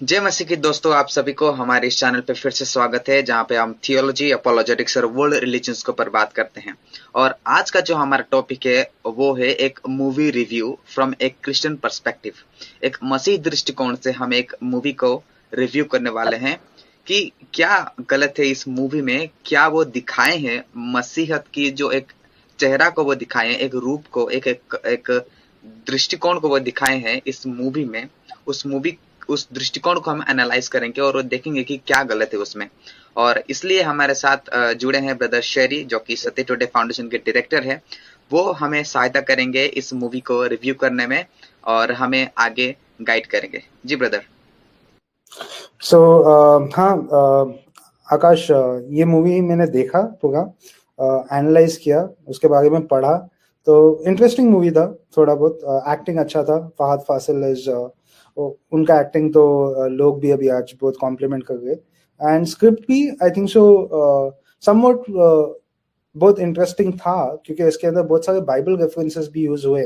जय मसीह की दोस्तों, आप सभी को हमारे इस चैनल पे फिर से स्वागत है, जहाँ पे हम थियोलॉजी, अपोलोजेटिक्स और वर्ल्ड रिलीजन्स के ऊपर बात करते हैं। और आज का जो हमारा टॉपिक है वो है एक मूवी रिव्यू फ्रॉम एक क्रिश्चियन पर्सपेक्टिव। एक मसीह दृष्टिकोण से हम एक मूवी को रिव्यू करने वाले हैं कि क्या गलत है इस मूवी में, क्या वो दिखाए हैं मसीहत की जो एक चेहरा को वो दिखाए हैं, एक रूप को, एक दृष्टिकोण को वो दिखाए हैं इस मूवी में। उस दृष्टिकोण को हम एनालाइज करेंगे और देखेंगे कि क्या गलत है उसमें। और इसलिए हमारे साथ जुड़े हैं ब्रदर शेरी, जो कि सत्य टुडे फाउंडेशन के डायरेक्टर है। वो हमें सहायता करेंगे इस मूवी को रिव्यू करने में और हमें आगे गाइड करेंगे। जी ब्रदर। सो हाँ, आकाश, ये मूवी मैंने देखा पूरा, एनालाइज किया, उसके बारे में पढ़ा। तो इंटरेस्टिंग मूवी था, थोड़ा बहुत एक्टिंग अच्छा था। फहद फासिल इज उनका एक्टिंग तो लोग भी अभी आज बहुत कॉम्प्लीमेंट कर गए। एंड स्क्रिप्ट भी आई थिंक सो समवट बहुत इंटरेस्टिंग था, क्योंकि इसके अंदर बहुत सारे बाइबल रेफरेंसेस भी यूज हुए,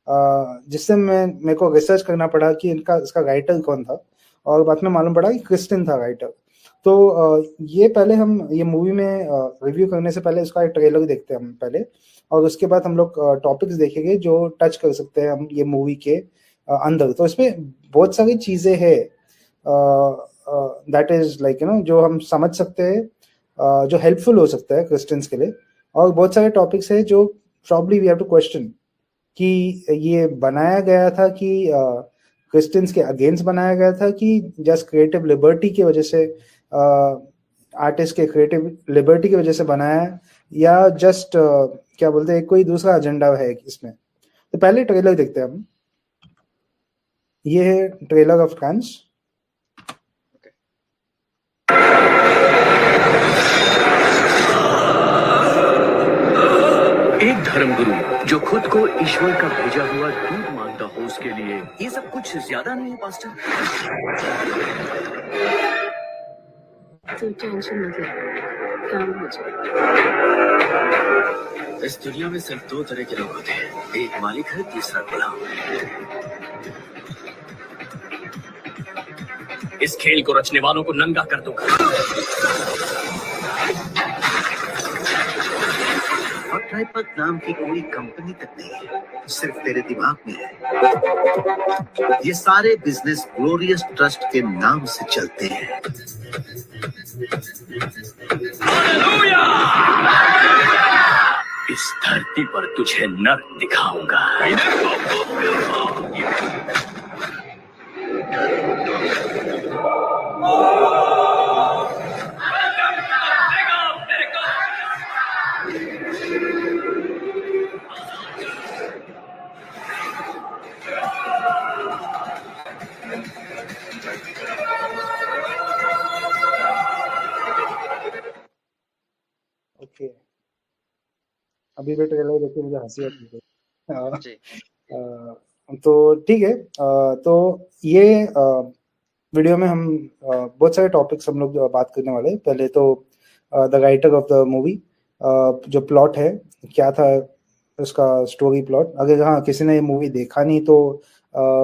जिससे मेरे को रिसर्च करना पड़ा कि इसका राइटर कौन था। और बाद में मालूम पड़ा कि क्रिस्टियन था राइटर। तो ये पहले हम ये मूवी में रिव्यू करने से पहले इसका एक ट्रेलर देखते हैं हम पहले, और उसके बाद हम लोग टॉपिक्स देखेंगे जो टच कर सकते हैं हम ये मूवी के अंदर। तो इसमें बहुत सारी चीजें हैं दैट इज लाइक जो हम समझ सकते हैं, जो हेल्पफुल हो सकता है क्रिश्चियंस के लिए। और बहुत सारे टॉपिक्स है जो probably we have to question कि ये बनाया गया था कि क्रिश्चियंस के अगेंस्ट बनाया गया था, कि जस्ट क्रिएटिव लिबर्टी की वजह से, आर्टिस्ट के क्रिएटिव लिबर्टी की वजह से बनाया है, या जस्ट क्या बोलते हैं, कोई दूसरा एजेंडा है इसमें। तो पहले ट्रेलर देखते हैं हम। ये है ट्रेलर ऑफ कांस। एक धर्मगुरु जो खुद को ईश्वर का भेजा हुआ दूत मानता हो, उसके लिए ये सब कुछ ज्यादा नहीं है पास्टर। तो टेंशन मत ले, काम हो जाएगा। इस दुनिया में सिर्फ दो तरह के लोग होते हैं, एक मालिक है, तीसरा गुलाम। इस खेल को रचने वालों को नंगा कर दूंगा। और ट्राइपॉड नाम की कोई कंपनी तक नहीं है, सिर्फ तेरे दिमाग में है। ये सारे बिजनेस ग्लोरियस ट्रस्ट के नाम से चलते हैं। इस धरती पर तुझे नर्क दिखाऊंगा। ओके, अभी भी ट्रेलर देख के मुझे हंसी आती है। जी। तो ठीक है, तो ये वीडियो में हम बहुत सारे टॉपिक्स हम लोग बात करने वाले हैं। पहले तो the writer of the movie, जो प्लॉट है, क्या था उसका स्टोरी प्लॉट। अगर हाँ किसी ने ये मूवी देखा नहीं तो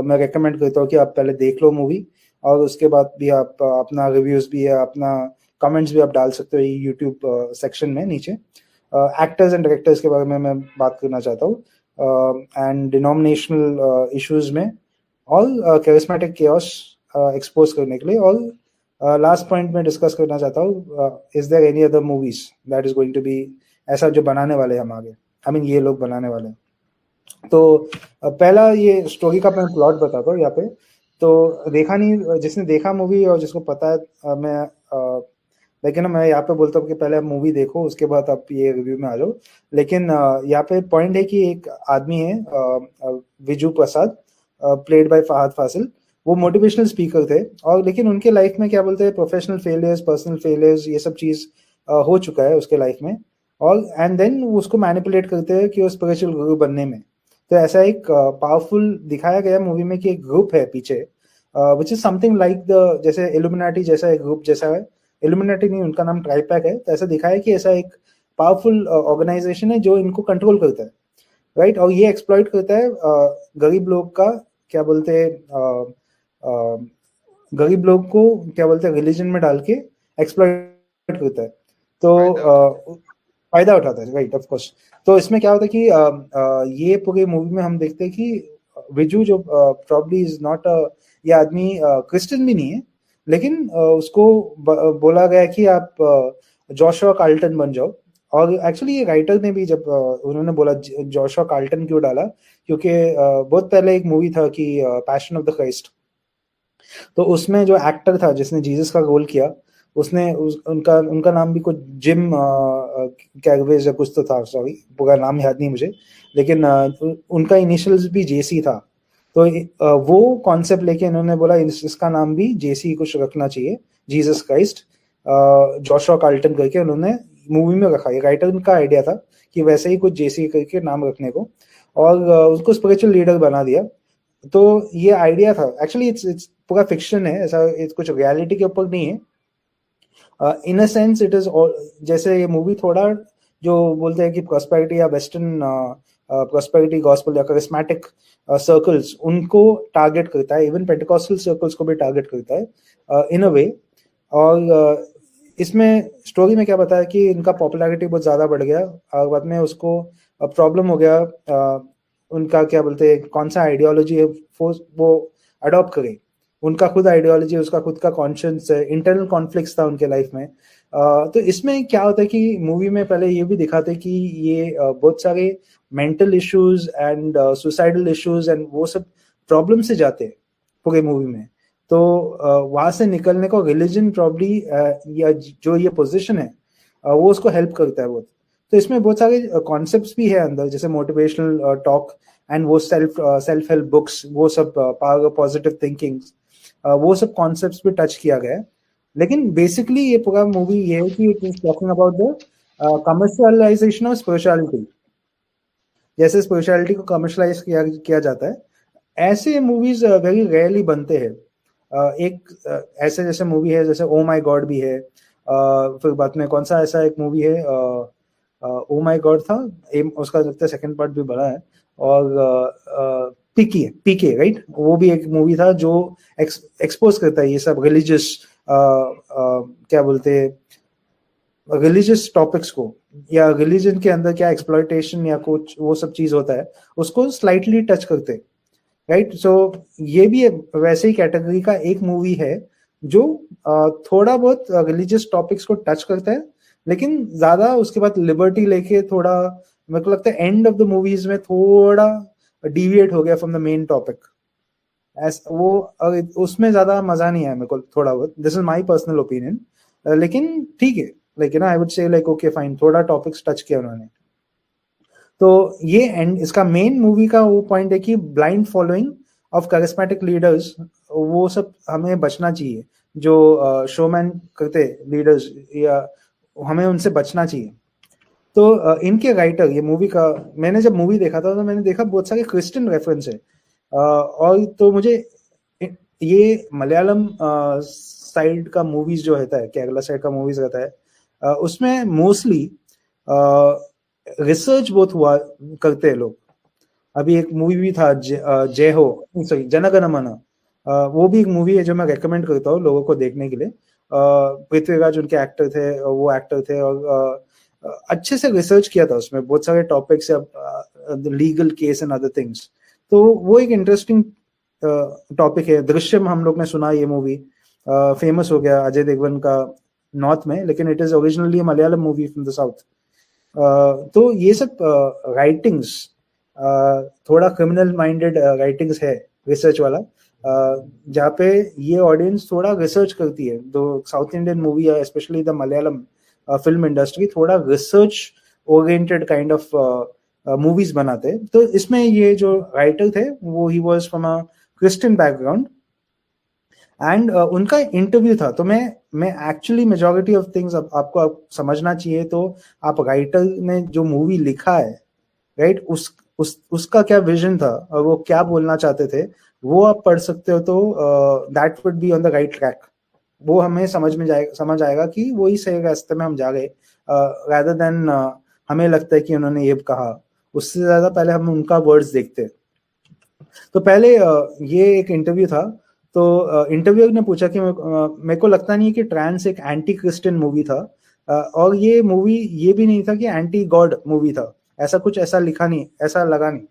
मैं रेकमेंड करता हूँ कि आप पहले देख लो मूवी, और उसके बाद भी आप अपना रिव्यूज भी या अपना कमेंट्स भी आप डाल सकते हो यूट्यूब सेक्शन में नीचे। एक्टर्स एंड डायरेक्टर्स के बारे में मैं बात करना चाहता हूँ, एंड डिनोमिनेशनल इश्यूज में ऑल कैरिस्मेटिक केओस एक्सपोज करने के लिए। और लास्ट पॉइंट में डिस्कस करना चाहता हूँ, is there any other movies that is going to be ऐसा जो बनाने वाले हम आगे, आई मीन ये लोग बनाने वाले हैं। तो पहला ये स्टोरी का मैं प्लॉट बताता हूँ यहाँ पे। तो देखा नहीं, जिसने देखा मूवी और जिसको पता है, लेकिन मैं यहाँ पे बोलता हूँ कि पहले आप मूवी देखो, उसके बाद आप ये रिव्यू में आ जाओ। लेकिन यहाँ पे पॉइंट है कि एक आदमी है, विजू प्रसाद, प्लेड बाय फहद फासिल। वो मोटिवेशनल स्पीकर थे, और लेकिन उनके लाइफ में क्या बोलते हैं, प्रोफेशनल फेलियर्स, पर्सनल फेलियर्स, ये सब चीज हो चुका है उसके लाइफ में। और एंड देन उसको मैनिपुलेट करते हैं कि वो स्पिरिचुअल गुरु बनने में। तो ऐसा एक पावरफुल दिखाया गया मूवी में कि एक ग्रुप है पीछे, which is something like the, जैसे इल्यूमिनाटी जैसा एक ग्रुप जैसा है। इल्यूमिनाटी नहीं, उनका नाम ट्राइपैक है। तो ऐसा दिखाया कि ऐसा एक पावरफुल ऑर्गेनाइजेशन है जो इनको कंट्रोल करता है, राइट। और ये एक्सप्लॉइट करता है गरीब लोग का, क्या बोलते हैं, गरीब लोग को क्या बोलते हैं रिलीजन में डाल के एक्सप्लॉइट करता है, तो फायदा उठाता है, राइट, ऑफ कोर्स। तो इसमें क्या होता है कि ये पूरी मूवी में हम देखते हैं कि विजू जो प्रॉब्ली इज नॉट, ये आदमी क्रिश्चियन भी नहीं है, लेकिन उसको बोला गया कि आप जोशुआ कार्ल्टन बन जाओ। और एक्चुअली ये राइटर ने भी जब उन्होंने बोला जोशुआ कार्ल्टन क्यों डाला, क्योंकि बहुत पहले एक मूवी था कि पैशन ऑफ द क्राइस्ट, तो उसमें जो एक्टर था जिसने जीसस का रोल किया, उसने उनका नाम भी कुछ जिम कैगवेज या कुछ तो था, सॉरी पूरा नाम याद नहीं मुझे, लेकिन उनका इनिशियल्स भी जेसी था। तो वो कॉन्सेप्ट लेके इन्होंने बोला इसका नाम भी जेसी कुछ रखना चाहिए, जीसस क्राइस्ट, जोशुआ कार्ल्टन करके उन्होंने मूवी में रखा। ये राइटर का आइडिया था कि वैसे ही कुछ जेसी करके नाम रखने को, और उसको स्पिरिचुअल लीडर बना दिया। तो ये आइडिया था, एक्चुअली इट्स पूरा फिक्शन है, ऐसा कुछ रियलिटी के ऊपर नहीं है। इन अ सेंस इट इज, जैसे ये मूवी थोड़ा जो बोलते हैं कि प्रॉस्पेरिटी या वेस्टर्न प्रॉस्पेरिटी गॉस्पेल या करिस्मेटिक सर्कल्स, उनको टारगेट करता है, इवन पेंटिकॉस्टल सर्कल्स को भी टारगेट करता है इन अ वे। और इसमें स्टोरी में क्या बताया कि इनका पॉपुलैरिटी बहुत ज़्यादा बढ़ गया, और बाद में उसको प्रॉब्लम हो गया, उनका क्या बोलते हैं कौन सा आइडियोलॉजी है वो अडॉप्ट करे। उनका खुद आइडियोलॉजी, उसका खुद का कॉन्शियंस है, इंटरनल कॉन्फ्लिक्ट्स था उनके लाइफ में। तो इसमें क्या होता है कि मूवी में पहले ये भी दिखाते कि ये बहुत सारे mental issues and suicidal issues and वो सब प्रॉब्लम से जाते हैं पूरे मूवी में। तो वहां से निकलने को रिलीजन प्रॉब्ली या जो ये पोजीशन है वो उसको हेल्प करता है बहुत। तो इसमें बहुत सारे कॉन्सेप्ट्स भी है अंदर, जैसे मोटिवेशनल टॉक एंड वो सेल्फ हेल्प बुक्स, वो सब पावर ऑफ पॉजिटिव थिंकिंग, वो सब कॉन्सेप्ट्स भी टच किया गया है। लेकिन बेसिकली ये पूरा मूवी ये है कि it is talking about the commercialisation of spirituality. जैसे स्पिरिचुअलिटी को कमर्शियलाइज किया जाता है, ऐसे मूवीज वेरी रेयरली बनते हैं। एक ऐसे जैसे मूवी है जैसे ओ माई गॉड भी है, फिर बाद में कौन सा ऐसा एक मूवी है ओ माई गॉड था, उसका लगता है सेकंड पार्ट भी बड़ा है, और पीके राइट, वो भी एक मूवी था जो एक्सपोज करता है ये सब रिलीजियस क्या बोलते हैं रिलीजियस टॉपिक्स को, या रिलीजन के अंदर क्या एक्सप्लॉयटेशन या कुछ वो सब चीज होता है उसको स्लाइटली टच करते हैं, राइट। सो ये भी वैसे ही कैटेगरी का एक मूवी है जो थोड़ा बहुत रिलीजियस टॉपिक्स को टच करता है, लेकिन ज्यादा उसके बाद लिबर्टी लेके थोड़ा, मेरे को लगता है एंड ऑफ द मूवीज में थोड़ा डिविएट हो गया फ्रॉम द मेन टॉपिक। वो उसमें ज्यादा मजा नहीं आया मेरे को, थोड़ा बहुत, this is my personal opinion, लेकिन ठीक है, like I would say like okay fine, थोड़ा टॉपिक्स टच किया उन्होंने। तो ये एंड इसका मेन मूवी का वो पॉइंट है कि blind following of charismatic leaders, वो सब हमें बचना चाहिए, जो शोमैन करते लीडर्स, या हमें उनसे बचना चाहिए। तो इनके राइटर, ये मूवी का, मैंने जब मूवी देखा था तो मैंने देखा बहुत सारे क्रिश्चियन रेफरेंस है, और तो मुझे ये मलयालम साइड का मूवीज जो रहता है, केरला साइड का मूवीज रहता है, उसमें मोस्टली रिसर्च बहुत हुआ करते हैं लोग। अभी एक मूवी भी था जय हो, सॉरी जनगण मन, वो भी एक मूवी है जो मैं रेकमेंड करता हूँ लोगों को देखने के लिए। पृथ्वीराज उनके एक्टर थे, वो एक्टर थे, और अच्छे से रिसर्च किया था उसमें, बहुत सारे topics, legal case and other things. तो वो एक इंटरेस्टिंग टॉपिक है। दृश्यम हम लोग ने सुना, ये मूवी फेमस हो गया अजय देवगन का नॉर्थ में, लेकिन it is originally Malayalam movie from the south. तो ये सब राइटिंग्स थोड़ा क्रिमिनल माइंडेड राइटिंग्स है, रिसर्च वाला, जहाँ पे ये ऑडियंस थोड़ा रिसर्च करती है। तो साउथ इंडियन मूवी है, specially the Malayalam film industry, थोड़ा research oriented kind of movies बनाते हैं। तो इसमें ये जो राइटर थे वो he was from a Christian background, and उनका इंटरव्यू था। तो मैं एक्चुअली मेजॉरिटी ऑफ थिंग्स आपको समझना चाहिए, तो आप राइटर ने जो मूवी लिखा है, राइट, उसका क्या विजन था और वो क्या बोलना चाहते थे, वो आप पढ़ सकते हो। तो that would be on the right track. वो हमें समझ आएगा कि वो ही सही रास्ते में हम जा गए, रादर देन हमें लगता है कि उन्होंने ये कहा। उससे ज्यादा पहले हम उनका वर्ड्स देखते हैं। तो पहले ये एक इंटरव्यू था, तो इंटरव्यूअर ने पूछा कि मेरे को लगता नहीं है कि ट्रांस एक एंटी क्रिश्चियन मूवी था, और ये मूवी ये भी नहीं था कि एंटी गॉड मूवी था, ऐसा कुछ ऐसा लिखा नहीं, ऐसा लगा नहीं।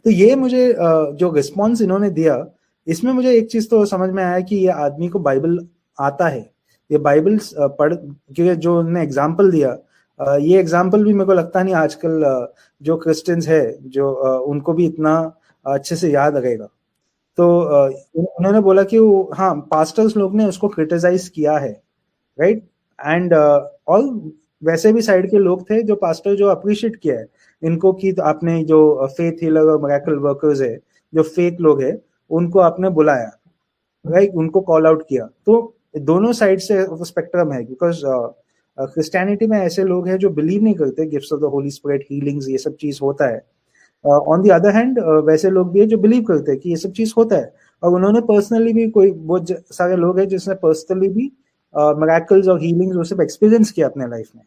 तो ये मुझे जो रिस्पॉन्स इन्होंने दिया, इसमें मुझे एक चीज तो समझ में आया कि ये आदमी को बाइबल आता है, ये बाइबल पढ़ के जो उन्होंने एग्जाम्पल दिया, ये एग्जाम्पल भी मेरे को लगता नहीं आजकल जो क्रिश्चियंस है जो उनको भी इतना अच्छे से याद रहेगा। तो उन्होंने बोला कि हाँ, पास्टर्स लोग ने उसको क्रिटिसाइज किया है, राइट, एंड और वैसे भी साइड के लोग थे जो पास्टर जो अप्रिशिएट किया है इनको कि आपने जो फेथ हीलर और मिरेकल वर्कर्स है, जो फेक लोग है, उनको आपने बुलाया, राइट, उनको कॉल आउट किया। तो दोनों साइड से स्पेक्ट्रम है, बिकॉज क्रिश्चियनिटी में ऐसे लोग हैं जो बिलीव नहीं करते gifts of the Holi spirit, healings, ये सब चीज होता है। ऑन द अदर हैंड वैसे लोग भी है जो बिलीव करते हैं कि ये सब चीज होता है, और उन्होंने पर्सनली भी, कोई बहुत सारे लोग हैं जिसने पर्सनली भी मिरेकल्स और हीलिंग्स वो सब एक्सपीरियंस किया अपने लाइफ में।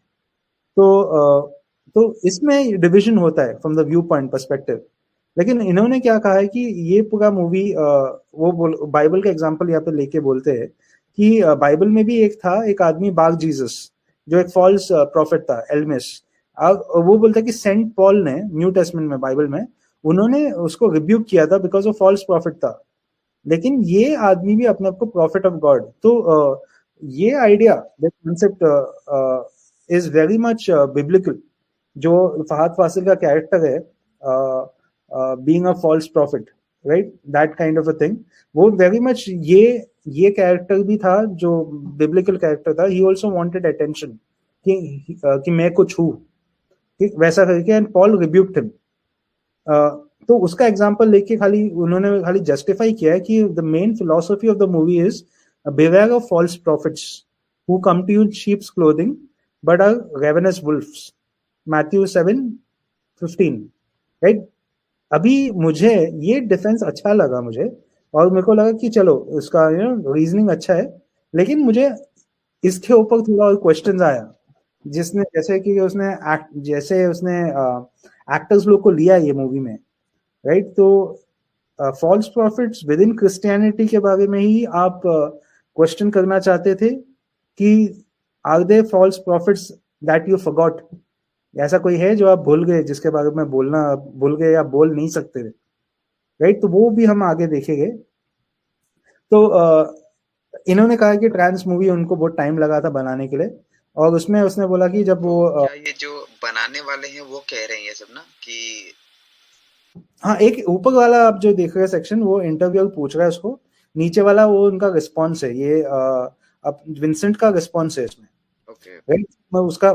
तो इसमें डिविजन होता है from the view point perspective. लेकिन इन्होंने क्या कहा है कि ये पूरा मूवी वो बाइबल का एग्जांपल यहाँ पे लेके बोलते हैं कि बाइबल में भी एक आदमी बार जीसस, जो एक फॉल्स प्रॉफिट था, एल्मिस। वो बोलता है कि सेंट पॉल ने न्यू टेस्टमेंट में, बाइबल में, उन्होंने उसको रिब्यूक किया था बिकॉज वो फॉल्स प्रॉफिट था, लेकिन ये आदमी भी अपने आप को प्रॉफिट ऑफ गॉड। तो ये idea, the concept is very much biblical. जो फहद फासिल का कैरेक्टर है, being a false prophet, right, that kind of a thing, वो वेरी मच ये कैरेक्टर भी था जो बिब्लिकल कैरेक्टर था। ही ऑल्सो वांटेड अटेंशन कि मैं कुछ हूँ, वैसा करके, एंड पॉल रिब्यूक्ड हिम। तो उसका एग्जांपल लेके उन्होंने खाली जस्टिफाई किया है कि the main philosophy of the movie is beware of false prophets who come to you in sheep's clothing but are ravenous wolves, Matthew 7:15, right? अभी मुझे ये डिफेंस अच्छा लगा मुझे, और मेरे को लगा कि चलो इसका रीजनिंग अच्छा है, लेकिन मुझे इसके ऊपर थोड़ा और क्वेश्चंस आया, जिसने जैसे उसने एक्टर्स लोग को लिया ये मूवी में, राइट? तो false prophets with in Christianity के बारे में ही आप क्वेश्चन करना चाहते थे कि are they false prophets that you forgot? ऐसा कोई है जो आप भूल गए, जिसके बारे में बोलना भूल गए या बोल नहीं सकते थे, राइट? तो वो भी हम आगे देखेंगे। तो इन्होंने कहा कि ट्रांस मूवी उनको बहुत टाइम लगा था बनाने के लिए, और उसमें उसने बोला कि जब वो क्या ये जो बनाने वाले हैं वो कह रहे हैं ये सब ना कि हाँ, एक ऊपर वाला आप जो देख रहे हैं सेक्शन, वो इंटरव्यू पूछ रहा है उसको, नीचे वाला वो उनका रिस्पॉन्स है, ये अब विंसेंट का रिस्पॉन्स है इसमें, राइट?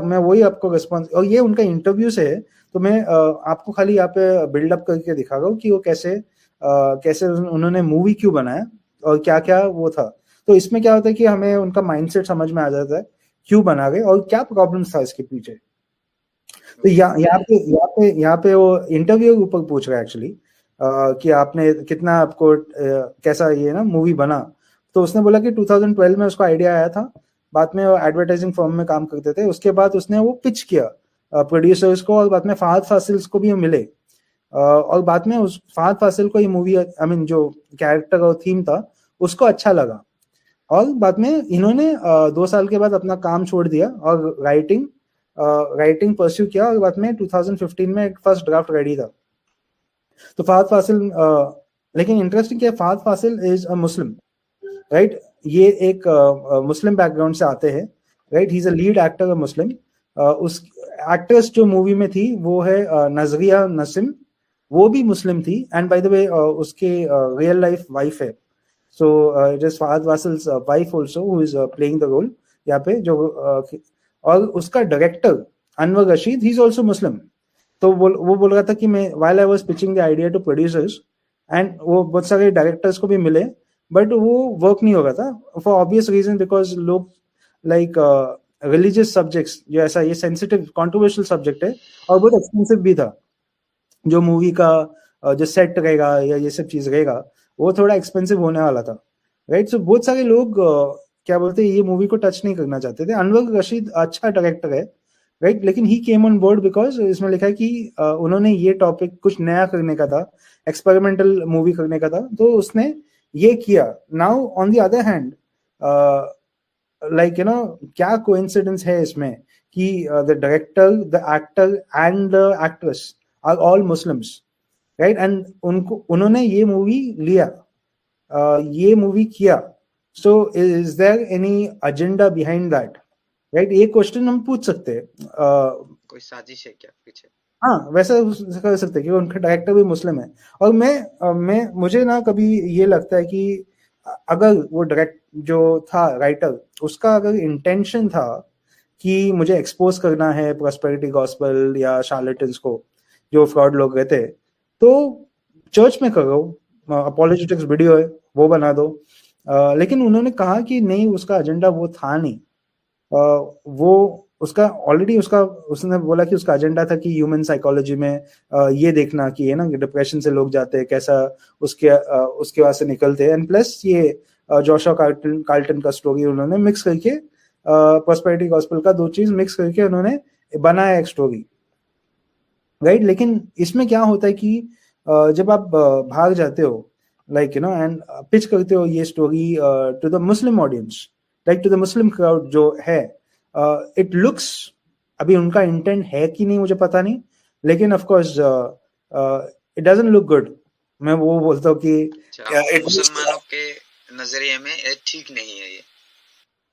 मैं वही आपको रिस्पॉन्स, और ये उनका इंटरव्यू से है, तो मैं आपको खाली यहाँ पे बिल्डअप करके दिखा रहा हूँ कि वो कैसे उन्होंने मूवी क्यों बनाया और क्या क्या वो था। तो इसमें क्या होता है कि हमें उनका माइंडसेट समझ में आ जाता है क्यों बना गए और क्या प्रॉब्लम्स था इसके पीछे। तो यहाँ पे वो इंटरव्यू के ऊपर पूछ रहा है एक्चुअली कि आपने कितना, आपको कैसा ये ना मूवी बना। तो उसने बोला कि 2012 में उसको आइडिया आया था, बाद में वो एडवर्टाइजिंग फर्म में काम करते थे, उसके बाद उसने वो पिच किया प्रोड्यूसर्स को, और बाद में फहद फासिल को भी मिले, और बाद में उस फहद फासिल को ये मूवी, आई मीन जो कैरेक्टर और थीम था उसको अच्छा लगा, और बाद में इन्होंने 2 साल के बाद अपना काम छोड़ दिया और राइटिंग परस्यू किया, और बाद में 2015 में एक फर्स्ट ड्राफ्ट रेडी था। तो फहद फासिल, लेकिन इंटरेस्टिंग क्या है, Fahadh Faasil is a Muslim, right? ये एक मुस्लिम बैकग्राउंड से आते हैं, right? He is a lead actor a Muslim. उस एक्ट्रेस जो मूवी में थी वो है नजरिया नसीम, वो भी मुस्लिम थी, एंड बाय द वे उसके रियल लाइफ वाइफ है, so it is Fahadh Faasil's wife also who is playing the role यहाँ पे, जो और उसका director Anwar Rasheed, he is also Muslim. तो वो बोल रहा था कि मैं while I was pitching the idea to producers, and वो बहुत सारे डायरेक्टर्स को भी मिले, बट वो वर्क नहीं हो रहा था फॉर ऑब्वियस रीजन, बिकॉज लोग लाइक रिलीजियस सब्जेक्ट्स, जो ऐसा ये सेंसिटिव कॉन्ट्रोवर्शियल सब्जेक्ट है, और बहुत एक्सपेंसिव भी था, जो मूवी का जो सेट रहेगा या ये सब चीज रहेगा वो थोड़ा एक्सपेंसिव होने वाला था, राइट? सो बहुत सारे लोग क्या बोलते हैं, ये मूवी को टच नहीं करना चाहते थे। अनवर रशीद अच्छा डायरेक्टर है, राइट, लेकिन ही केम ऑन बोर्ड बिकॉज इसमें लिखा है कि उन्होंने ये टॉपिक कुछ नया करने का था, एक्सपेरिमेंटल मूवी करने का था, तो उसने ये किया. Now on the other hand, like you know, क्या कोइंसिडेंस है इसमें कि the director, the actor and the actress are all Muslims, right? And उन्होंने ये मूवी लिया, ये मूवी किया. So is there any agenda behind that, right? ये क्वेश्चन हम पूछ सकते हैं. कोई साजिश है क्या पीछे? हाँ, वैसा कर सकते हैं कि उनका डायरेक्टर भी मुस्लिम है. और मैं मुझे ना कभी ये लगता है कि अगर वो डायरेक्ट जो था राइटर, उसका अगर इंटेंशन था कि मुझे एक्सपोज करना है प्रॉस्पेरिटी गॉस्पेल या शार्लेटन्स को, जो फ्रॉड लोग रहते हैं, तो चर्च में करो, अपोलोजेटिक्स वीडियो है वो बना दो. लेकिन उन्होंने कहा कि नहीं, उसका एजेंडा वो था नहीं. वो उसका ऑलरेडी उसने बोला कि उसका एजेंडा था कि ह्यूमन साइकोलॉजी में ये देखना कि है ना, डिप्रेशन से लोग जाते हैं, कैसा उसके वहां से निकलते हैं. एंड प्लस ये जोशुआ कार्ल्टन का स्टोरी उन्होंने मिक्स करके, प्रॉस्पेरिटी गॉस्पेल का दो चीज मिक्स करके उन्होंने बनाया एक स्टोरी, राइट? लेकिन इसमें क्या होता है कि जब आप भाग जाते हो, like you know, and pitch करते हो ये story to the Muslim audience, like to the Muslim crowd जो है, इट लुक्स, अभी उनका इंटेंट है कि नहीं मुझे पता नहीं, लेकिन of course it doesn't look good. मैं वो बोलता हूँ कि मुसलमानों के नजरिए में ठीक नहीं है ये.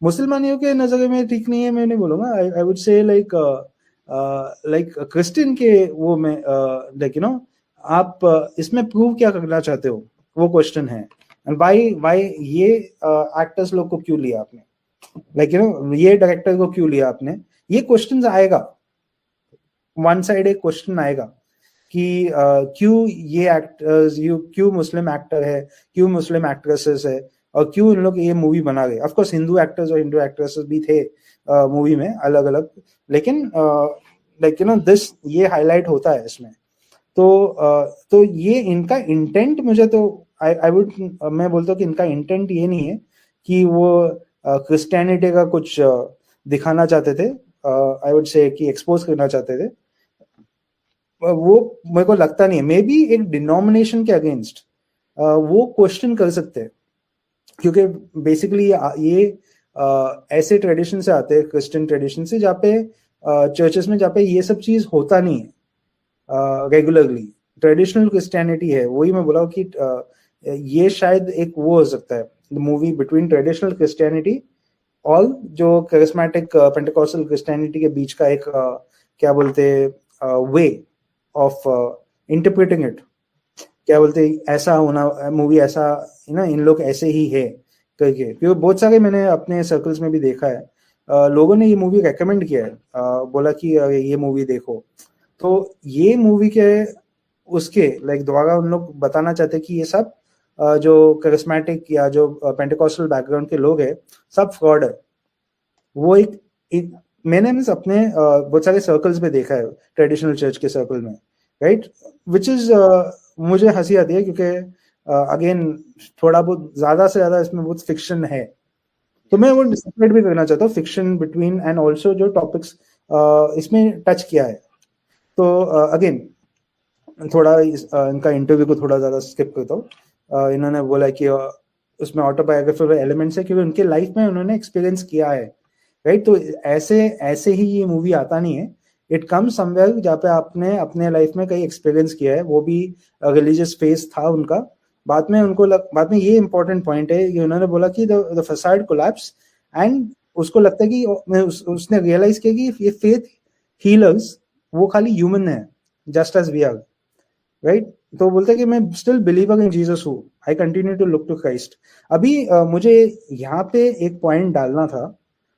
मुसलमानियों के नजरिए में ठीक नहीं है मैं नहीं बोलूंगा. I would say like Christian के वो में, लाइक यू नो, आप इसमें प्रूव क्या करना चाहते हो, वो क्वेश्चन है. एंड व्हाई ये एक्टर्स लोग को क्यों लिया आपने, लाइक यू नो, ये डायरेक्टर को क्यों लिया आपने? ये क्वेश्चन आएगा, वन साइड एक क्वेश्चन आएगा कि क्यों ये एक्टर्स, क्यों मुस्लिम एक्टर है, क्यों मुस्लिम एक्ट्रेसेस है, और क्यों इन लोग ये मूवी बना गए. ऑफ कोर्स हिंदू एक्टर्स और हिंदू एक्ट्रेसेस भी थे मूवी में अलग अलग, लेकिन लाइक यू नो दिस, ये हाईलाइट होता है इसमें. तो ये इनका इंटेंट, मुझे तो मैं बोलता हूँ कि इनका इंटेंट ये नहीं है कि वो क्रिश्चियनिटी का कुछ दिखाना चाहते थे. आई वुड से कि एक्सपोज करना चाहते थे. वो मेरे को लगता नहीं है. मे बी एक डिनोमिनेशन के अगेंस्ट वो क्वेश्चन कर सकते हैं, क्योंकि बेसिकली ये ऐसे ट्रेडिशन से आते हैं, क्रिश्चियन ट्रेडिशन से, जहाँ पे चर्चेस में जहाँ पे ये सब चीज होता नहीं है रेगुलरली. ट्रेडिशनल क्रिश्चियनिटी है, वही मैं बोला कि ये शायद एक वो हो सकता है मूवी बिटवीन ट्रेडिशनल क्रिश्चियनिटी और जो करिस्मेटिक पेंटेकोस्टल क्रिश्चियनिटी के बीच का एक क्या बोलते वे ऑफ इंटरप्रेटिंग इट, क्या बोलते ऐसा होना मूवी, ऐसा ना, इन लोग ऐसे ही है करके. क्योंकि बहुत सारे मैंने अपने सर्कल्स में भी देखा है, लोगों ने ये मूवी रेकमेंड किया है, बोला कि ये मूवी देखो. तो ये मूवी के उसके लाइक द्वारा उन लोग बताना चाहते कि ये सब जो करिस्मेटिक या जो पेंटेकोस्टल बैकग्राउंड के लोग हैं, सब फ्रॉड है. वो एक मैंने अपने बहुत सारे सर्कल्स में देखा है, ट्रेडिशनल चर्च के सर्कल में, राइट? विच इज मुझे हंसी आती है, क्योंकि अगेन थोड़ा बहुत ज्यादा से ज्यादा इसमें बहुत फिक्शन है. तो मैं वो सेपरेट भी करना चाहता हूँ, फिक्शन बिटवीन एंड ऑल्सो जो टॉपिक्स इसमें टच किया है. तो अगेन थोड़ा इनका इंटरव्यू को थोड़ा ज्यादा स्किप करता हूँ. इन्होंने बोला कि उसमें ऑटोबायोग्राफिकल एलिमेंट्स है, क्योंकि उनके लाइफ में उन्होंने एक्सपीरियंस किया है, राइट? तो ऐसे ही ये मूवी आता नहीं है. इट कम्स समवेयर जहाँ पे आपने अपने लाइफ में कई एक्सपीरियंस किया है. वो भी रिलीजियस फेस था उनका. बाद में ये इंपॉर्टेंट पॉइंट है कि उन्होंने बोला कि द फसाड कोलैप्स, एंड उसको लगता है कि उसने रियलाइज किया कि ये फेथ हीलर्स वो खाली ह्यूमन है, just as we are, right? तो बोलते हैं कि मैं स्टिल बिलीवर इन जीसस हूँ, I continue to look to Christ. अभी मुझे यहाँ पे एक पॉइंट डालना था.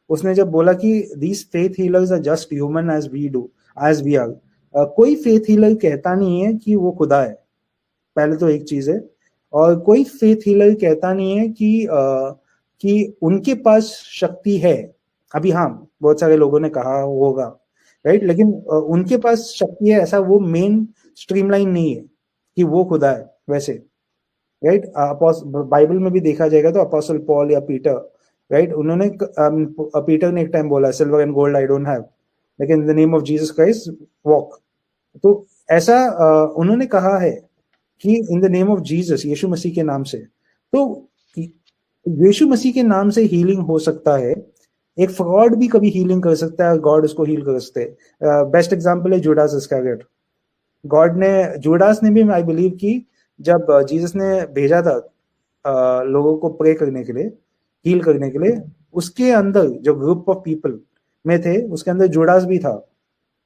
उसने जब बोला कि these faith healers are just human as we are, कोई फेथ हीलर कहता नहीं है कि वो खुदा है, पहले तो एक चीज है. और कोई फेथ हीलर कहता नहीं है कि उनके पास शक्ति है. अभी हाँ, बहुत सारे लोगों ने कहा होगा, राइट? लेकिन उनके पास शक्ति है, ऐसा वो मेन स्ट्रीमलाइन नहीं है कि वो खुदा है वैसे, राइट? बाइबल में भी देखा जाएगा तो अपोस्टल पॉल या पीटर, राइट, उन्होंने पीटर ने एक टाइम बोला, silver and gold I don't have, लेकिन in the name of Jesus Christ walk. तो ऐसा उन्होंने कहा है कि in the name of Jesus, यीशु मसीह के नाम से, तो यीशु मसीह के नाम से हीलिंग हो सकता है, एक फ्रॉड भी कभी हीलिंग कर सकता है और गॉड उसको हील कर सकते हैं। बेस्ट एग्जांपल है जुडास इस्करियोट। गॉड ने, जुडास ने भी आई बिलीव कि जब जीसस ने भेजा था लोगों को प्रे करने के लिए, हील करने के लिए, उसके अंदर जो ग्रुप ऑफ पीपल में थे उसके अंदर जुडास भी था।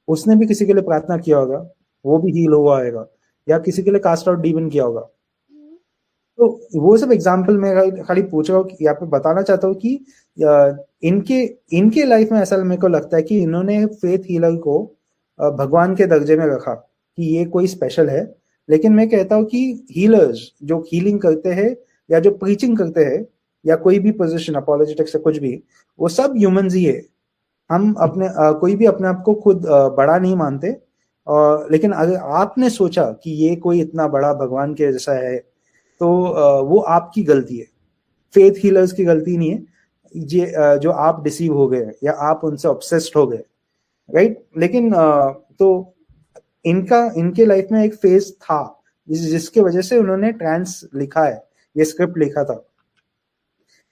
उसने भी किसी के लिए प्रार्थना किया होगा, वो भी हील हुआ होगा, या किसी के लिए कास्ट आउट डीमन किया होगा। तो वो सब एग्जाम्पल मैं खाली पूछ रहा हूँ, यहाँ पे बताना चाहता हूँ कि इनके इनके लाइफ में ऐसा मेरे को लगता है कि इन्होंने फेथ हीलर को भगवान के दर्जे में रखा कि ये कोई स्पेशल है। लेकिन मैं कहता हूँ कि हीलर्स जो हीलिंग करते हैं या जो प्रीचिंग करते हैं या कोई भी पोजीशन अपोलोजेटिक्स से कुछ भी, वो सब ह्यूमंस ही है। हम अपने कोई भी अपने आप को खुद बड़ा नहीं मानते, लेकिन अगर आपने सोचा कि ये कोई इतना बड़ा भगवान के जैसा है तो वो आपकी गलती है, फेथ हीलर्स की गलती नहीं है। जो आप डिसीव हो गए या आप उनसे ऑब्सेस्ड हो गए, राइट। लेकिन तो इनके लाइफ में एक फेज था जिसके वजह से उन्होंने ट्रांस लिखा है, ये स्क्रिप्ट लिखा था,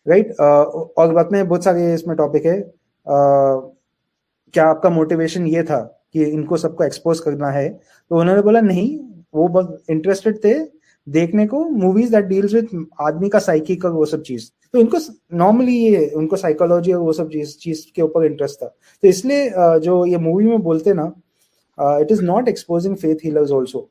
राइट। और बात में बहुत सारे इसमें टॉपिक है। क्या आपका मोटिवेशन ये था कि इनको सबको एक्सपोज करना है? तो उन्होंने बोला नहीं, वो बहुत इंटरेस्टेड थे देखने को मूवीज दैट डील्स विद आदमी का साइकिक और वो सब चीज। तो इनको नॉर्मली ये उनको साइकोलॉजी और वो सब चीज के ऊपर इंटरेस्ट था। तो इसलिए जो ये मूवी में बोलते ना, it is not exposing faith healers also,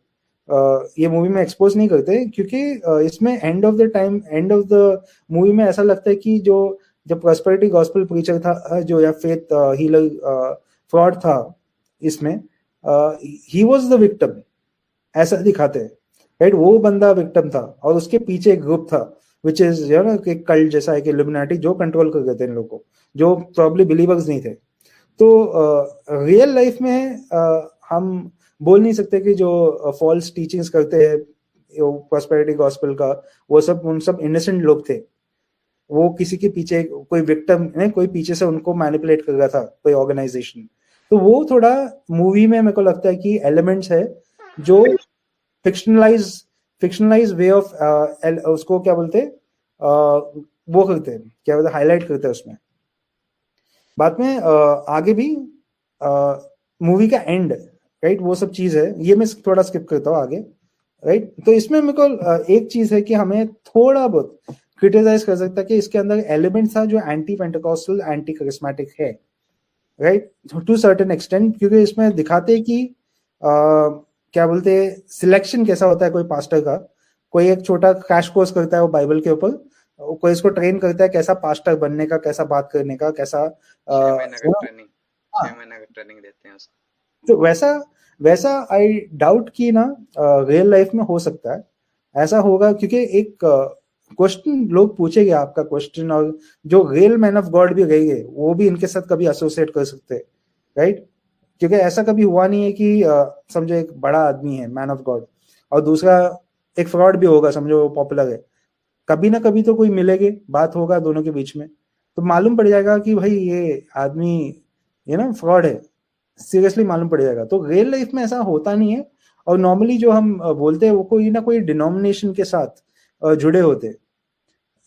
ये मूवी में एक्सपोज नहीं करते, क्योंकि इसमें एंड ऑफ द मूवी में ऐसा लगता है कि जो प्रॉस्पेरिटी गॉस्पेल प्रीचर था जो या फेथ हीलर फ्रॉड था, इसमें ही वाज द विक्टिम, ऐसा दिखाते हैं, राइट। वो बंदा विक्टिम था और उसके पीछे एक ग्रुप था विच इज यू नो एक कल्ट जैसा है कि इल्यूमिनाटी, जो कंट्रोल कर गए थे इन लोगों को, जो प्रॉब्ली बिलीवर्स नहीं थे। तो रियल लाइफ में हम बोल नहीं सकते कि जो फॉल्स टीचिंग्स करते हैं प्रॉस्पेरिटी गॉस्पेल का, वो सब उन सब इनोसेंट लोग थे। वो किसी के पीछे कोई विक्टिम है, कोई पीछे से उनको मैनिपुलेट कर रहा था, कोई ऑर्गेनाइजेशन। तो वो थोड़ा मूवी में मेरे को लगता है कि एलिमेंट्स है जो फिक्शनलाइज वे ऑफ उसको क्या बोलते हैं, वो करते हैं, क्या बोलते हैं, हाईलाइट करते हैं उसमें। बाद में आगे भी मूवी का एंड, राइट, वो सब चीज है, ये मैं थोड़ा स्किप करता हूँ आगे, राइट। तो इसमें मेरे को एक चीज है कि हमें थोड़ा बहुत क्रिटिसाइज कर सकता है कि इसके अंदर एलिमेंट था जो एंटी पेंटेकोस्टल एंटी करिस्मेटिक है, राइट, टू सर्टेन एक्सटेंट। क्योंकि इसमें दिखाते कि क्या बोलते हैं, सिलेक्शन कैसा होता है कोई पास्टर का। कोई एक छोटा क्रैश कोर्स करता है वो बाइबल के ऊपर, कोई इसको ट्रेन करता है कैसा पास्टर बनने का, कैसा बात करने का, कैसा 6 महीने का ट्रेनिंग, 6 महीने का ट्रेनिंग देते हैं उसको। तो वैसा आई डाउट कि ना रियल लाइफ में हो सकता है ऐसा होगा, क्योंकि एक क्वेश्चन लोग पूछेंगे आपका क्वेश्चन, और जो रियल मैन ऑफ गॉड भी रहेंगे वो भी इनके साथ कभी एसोसिएट कर सकते हैं, राइट। क्योंकि ऐसा कभी हुआ नहीं है कि समझो एक बड़ा आदमी है मैन ऑफ गॉड और दूसरा एक फ्रॉड भी होगा, समझो वो पॉपुलर है, कभी ना कभी तो कोई मिलेंगे, बात होगा दोनों के बीच में, तो मालूम पड़ जाएगा कि भाई ये आदमी ये ना फ्रॉड है, सीरियसली मालूम पड़ जाएगा। तो रियल लाइफ में ऐसा होता नहीं है। और नॉर्मली जो हम बोलते हैं वो कोई ना कोई डिनोमिनेशन के साथ जुड़े होते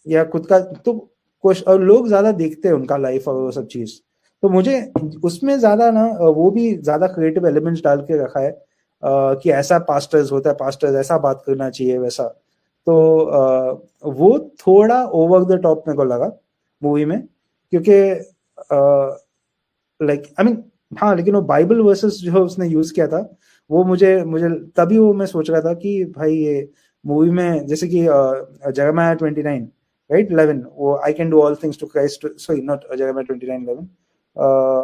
या खुद का, तो कुछ और लोग ज्यादा देखते हैं उनका लाइफ और वो सब चीज। तो मुझे उसमें ज्यादा ना वो भी ज्यादा क्रिएटिव एलिमेंट्स डाल के रखा है कि ऐसा पास्टर्स होता है, पास्टर्स ऐसा बात करना चाहिए वैसा। तो वो थोड़ा ओवर द टॉप मेरे को लगा मूवी में, क्योंकि लाइक आई मीन हाँ, लेकिन वो बाइबल वर्सेस जो उसने यूज किया था वो मुझे तभी वो मैं सोच रहा था कि भाई ये मूवी में जैसे कि जरमाया 29 राइट 11, वो I can do all things to Christ, sorry not Jeremiah 29:11,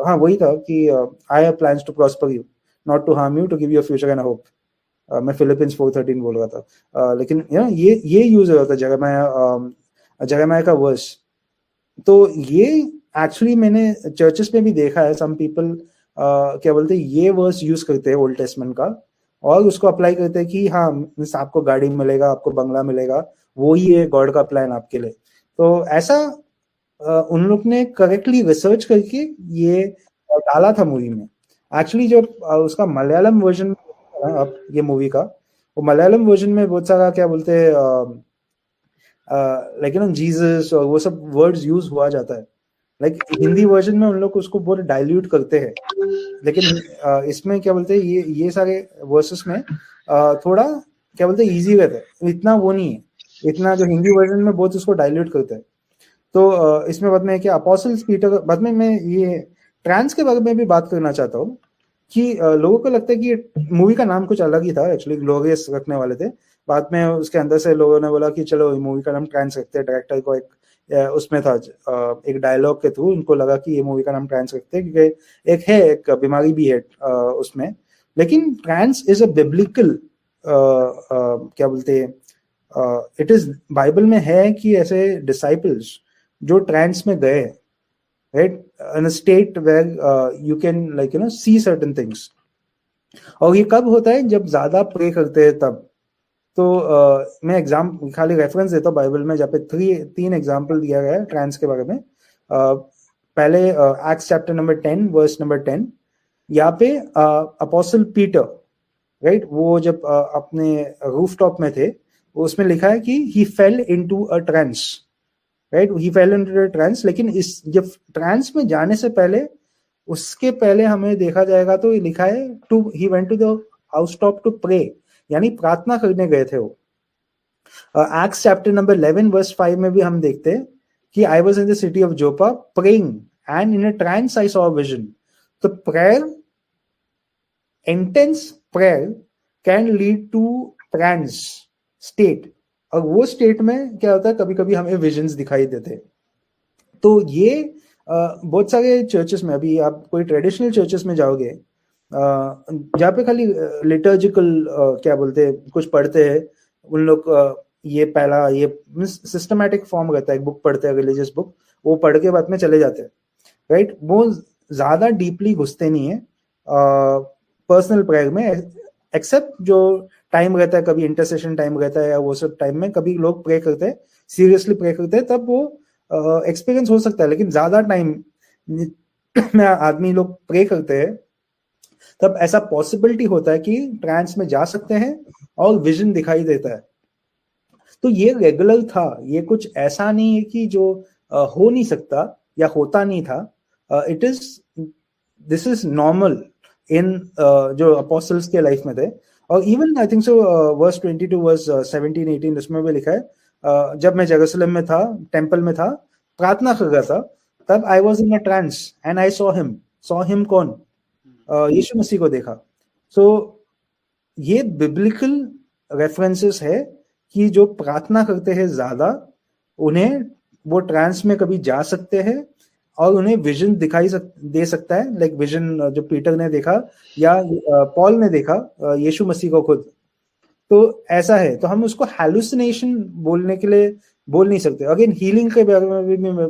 हाँ वही था कि I have plans to prosper you not to harm you to give you a future and a hope. मैं फिलिपियंस 4:13 बोल रहा था, लेकिन ये यूज हो रहा था जरमाया का वर्स। तो ये एक्चुअली मैंने चर्चेस में भी देखा है, सम पीपल क्या बोलते हैं ये वर्स यूज करते हैं ओल्ड टेस्टमेंट का और उसको अप्लाई करते हैं कि हाँ आपको गाड़ी मिलेगा, आपको बंगला मिलेगा, वो ही है गॉड का प्लान आपके लिए। तो ऐसा उन लोग ने करेक्टली रिसर्च करके ये डाला था मूवी में। एक्चुअली जो उसका मलयालम वर्जन अब ये मूवी का, वो मलयालम वर्जन में बहुत सारा क्या बोलते हैं लाइक जीसस और वो सब वर्ड्स यूज हुआ जाता है, लाइक हिंदी वर्जन में उन लोग उसको बहुत डाइल्यूट करते हैं, लेकिन इसमें क्या बोलते हैं, ये सारे वर्सेस में थोड़ा क्या बोलते हैं इजी रहता है, इतना वो नहीं है, इतना जो हिंदी वर्जन में बहुत उसको डाइल्यूट करता है। तो इसमें बाद में क्या अपोस्टल्स पीटर, बाद में मैं ये ट्रांस के बारे में भी बात करना चाहता हूँ कि लोगों को लगता है कि मूवी का नाम कुछ अलग ही था, एक्चुअली ग्लोरियस रखने वाले थे, बाद में उसके अंदर से लोगों ने बोला कि चलो मूवी का नाम ट्रांस रखते हैं, डायरेक्टर को एक उसमें था एक डायलॉग के थ्रू उनको लगा कि ये मूवी का नाम ट्रांस रखते हैं क्योंकि एक बीमारी भी है उसमें, लेकिन ट्रांस इज अ बिब्लिकल क्या बोलते हैं, इट इज बाइबल में है कि ऐसे डिसाइपल्स जो ट्रांस में गए, right, in a state where you can like see certain things, और ये कब होता है जब ज्यादा प्रे करते हैं तब। तो मैं खाली रेफरेंस देता हूँ बाइबल में, जहाँ पे 3 एग्जाम्पल दिया गया है ट्रांस के बारे में। पहले Acts chapter number 10 verse number 10, यहाँ पे अपोस्टल पीटर, राइट, वो जब अपने रूफटॉप में थे, उसमें लिखा है कि he fell into a trance, right, he fell into a trance. लेकिन इस जब ट्रांस में जाने से पहले, उसके पहले हमें देखा जाएगा तो लिखा है he went to the house top to pray, यानी प्रार्थना करने गए थे वो। एक्ट्स चैप्टर नंबर 11 वर्स 5 में भी हम देखते हैं कि I was in the city of Joppa praying and in a trance I saw a vision. तो prayer, intense prayer can lead to trance state, और वो स्टेट में क्या होता है, कभी कभी हमें विजन्स दिखाई देते हैं। तो ये बहुत सारे चर्चेस में, अभी आप कोई ट्रेडिशनल चर्चेस में जाओगे जहाँ पे खाली लिटर्जिकल क्या बोलते हैं कुछ पढ़ते हैं उन लोग, ये पहला ये सिस्टमैटिक फॉर्म रहता है, एक बुक पढ़ते हैं रिलीजियस बुक, वो पढ़ के बाद में चले जाते हैं, राइट, वो ज्यादा डीपली घुसते नहीं है पर्सनल प्रेयर में, एक्सेप्ट जो टाइम रहता है, कभी इंटरसेशन टाइम रहता है या वो सब टाइम में कभी लोग प्रे करते हैं, सीरियसली प्रे करते हैं, तब वो एक्सपीरियंस हो सकता है। लेकिन ज्यादा टाइम में आदमी लोग प्रे करते हैं तब ऐसा पॉसिबिलिटी होता है कि ट्रांस में जा सकते हैं और विजन दिखाई देता है। तो ये रेगुलर था, ये कुछ ऐसा नहीं है कि जो हो नहीं सकता या होता नहीं था, दिस इज नॉर्मल इन जो अपोस्टल्स के लाइफ में थे। और even I think so verse 22 verse 17-18 उसमें भी लिखा है, जब मैं जेरूसलम में था, टेम्पल में था, प्रार्थना कर रहा था, तब I was in a trance and I saw him कौन, यीशु मसीह को देखा। सो ये बिब्लिकल रेफरेंसेस है कि जो प्रार्थना करते हैं ज्यादा, उन्हें वो ट्रांस में कभी जा सकते हैं और उन्हें विजन दिखाई दे सकता है, लाइक विजन जो पीटर ने देखा या पॉल ने देखा यीशु मसीह को खुद। तो ऐसा है, तो हम उसको हैलुसिनेशन बोलने के लिए बोल नहीं सकते। अगेन हीलिंग के बारे में भी मैं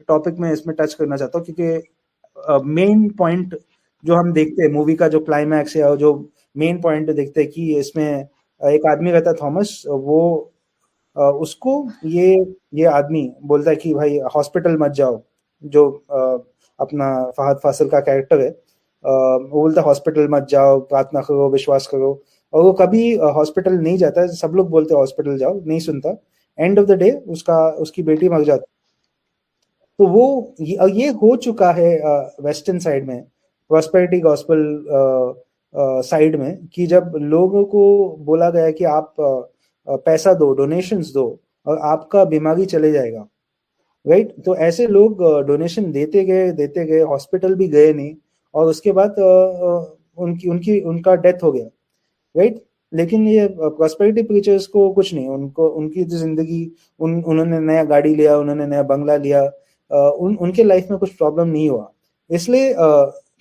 टॉपिक में इसमें टच करना चाहता हूँ, क्योंकि मेन पॉइंट जो हम देखते हैं मूवी का, जो क्लाइमैक्स या जो मेन पॉइंट देखते हैं कि इसमें एक आदमी रहता है थॉमस, वो उसको ये आदमी बोलता है कि भाई हॉस्पिटल मत जाओ, जो अपना फहद फासिल का कैरेक्टर है, वो बोलता है हॉस्पिटल मत जाओ, प्रार्थना करो, विश्वास करो, और वो कभी हॉस्पिटल नहीं जाता है। सब लोग बोलते हैं हॉस्पिटल जाओ, नहीं सुनता। एंड ऑफ द डे उसकी बेटी मर जाती। तो वो ये हो चुका है वेस्टर्न साइड में, प्रॉस्पेरिटी गॉस्पेल साइड में, कि जब लोगों को बोला गया कि आप पैसा दो, डोनेशंस दो, और आपका बीमारी चले जाएगा, राइट। तो ऐसे लोग डोनेशन देते गए, हॉस्पिटल भी गए नहीं, और उसके बाद उनका डेथ हो गया, राइट। लेकिन ये प्रॉस्पेरिटी प्रीचर्स को कुछ नहीं, उनकी जिंदगी, उन्होंने नया गाड़ी लिया, उन्होंने नया बंगला लिया, उनके लाइफ में कुछ प्रॉब्लम नहीं हुआ। इसलिए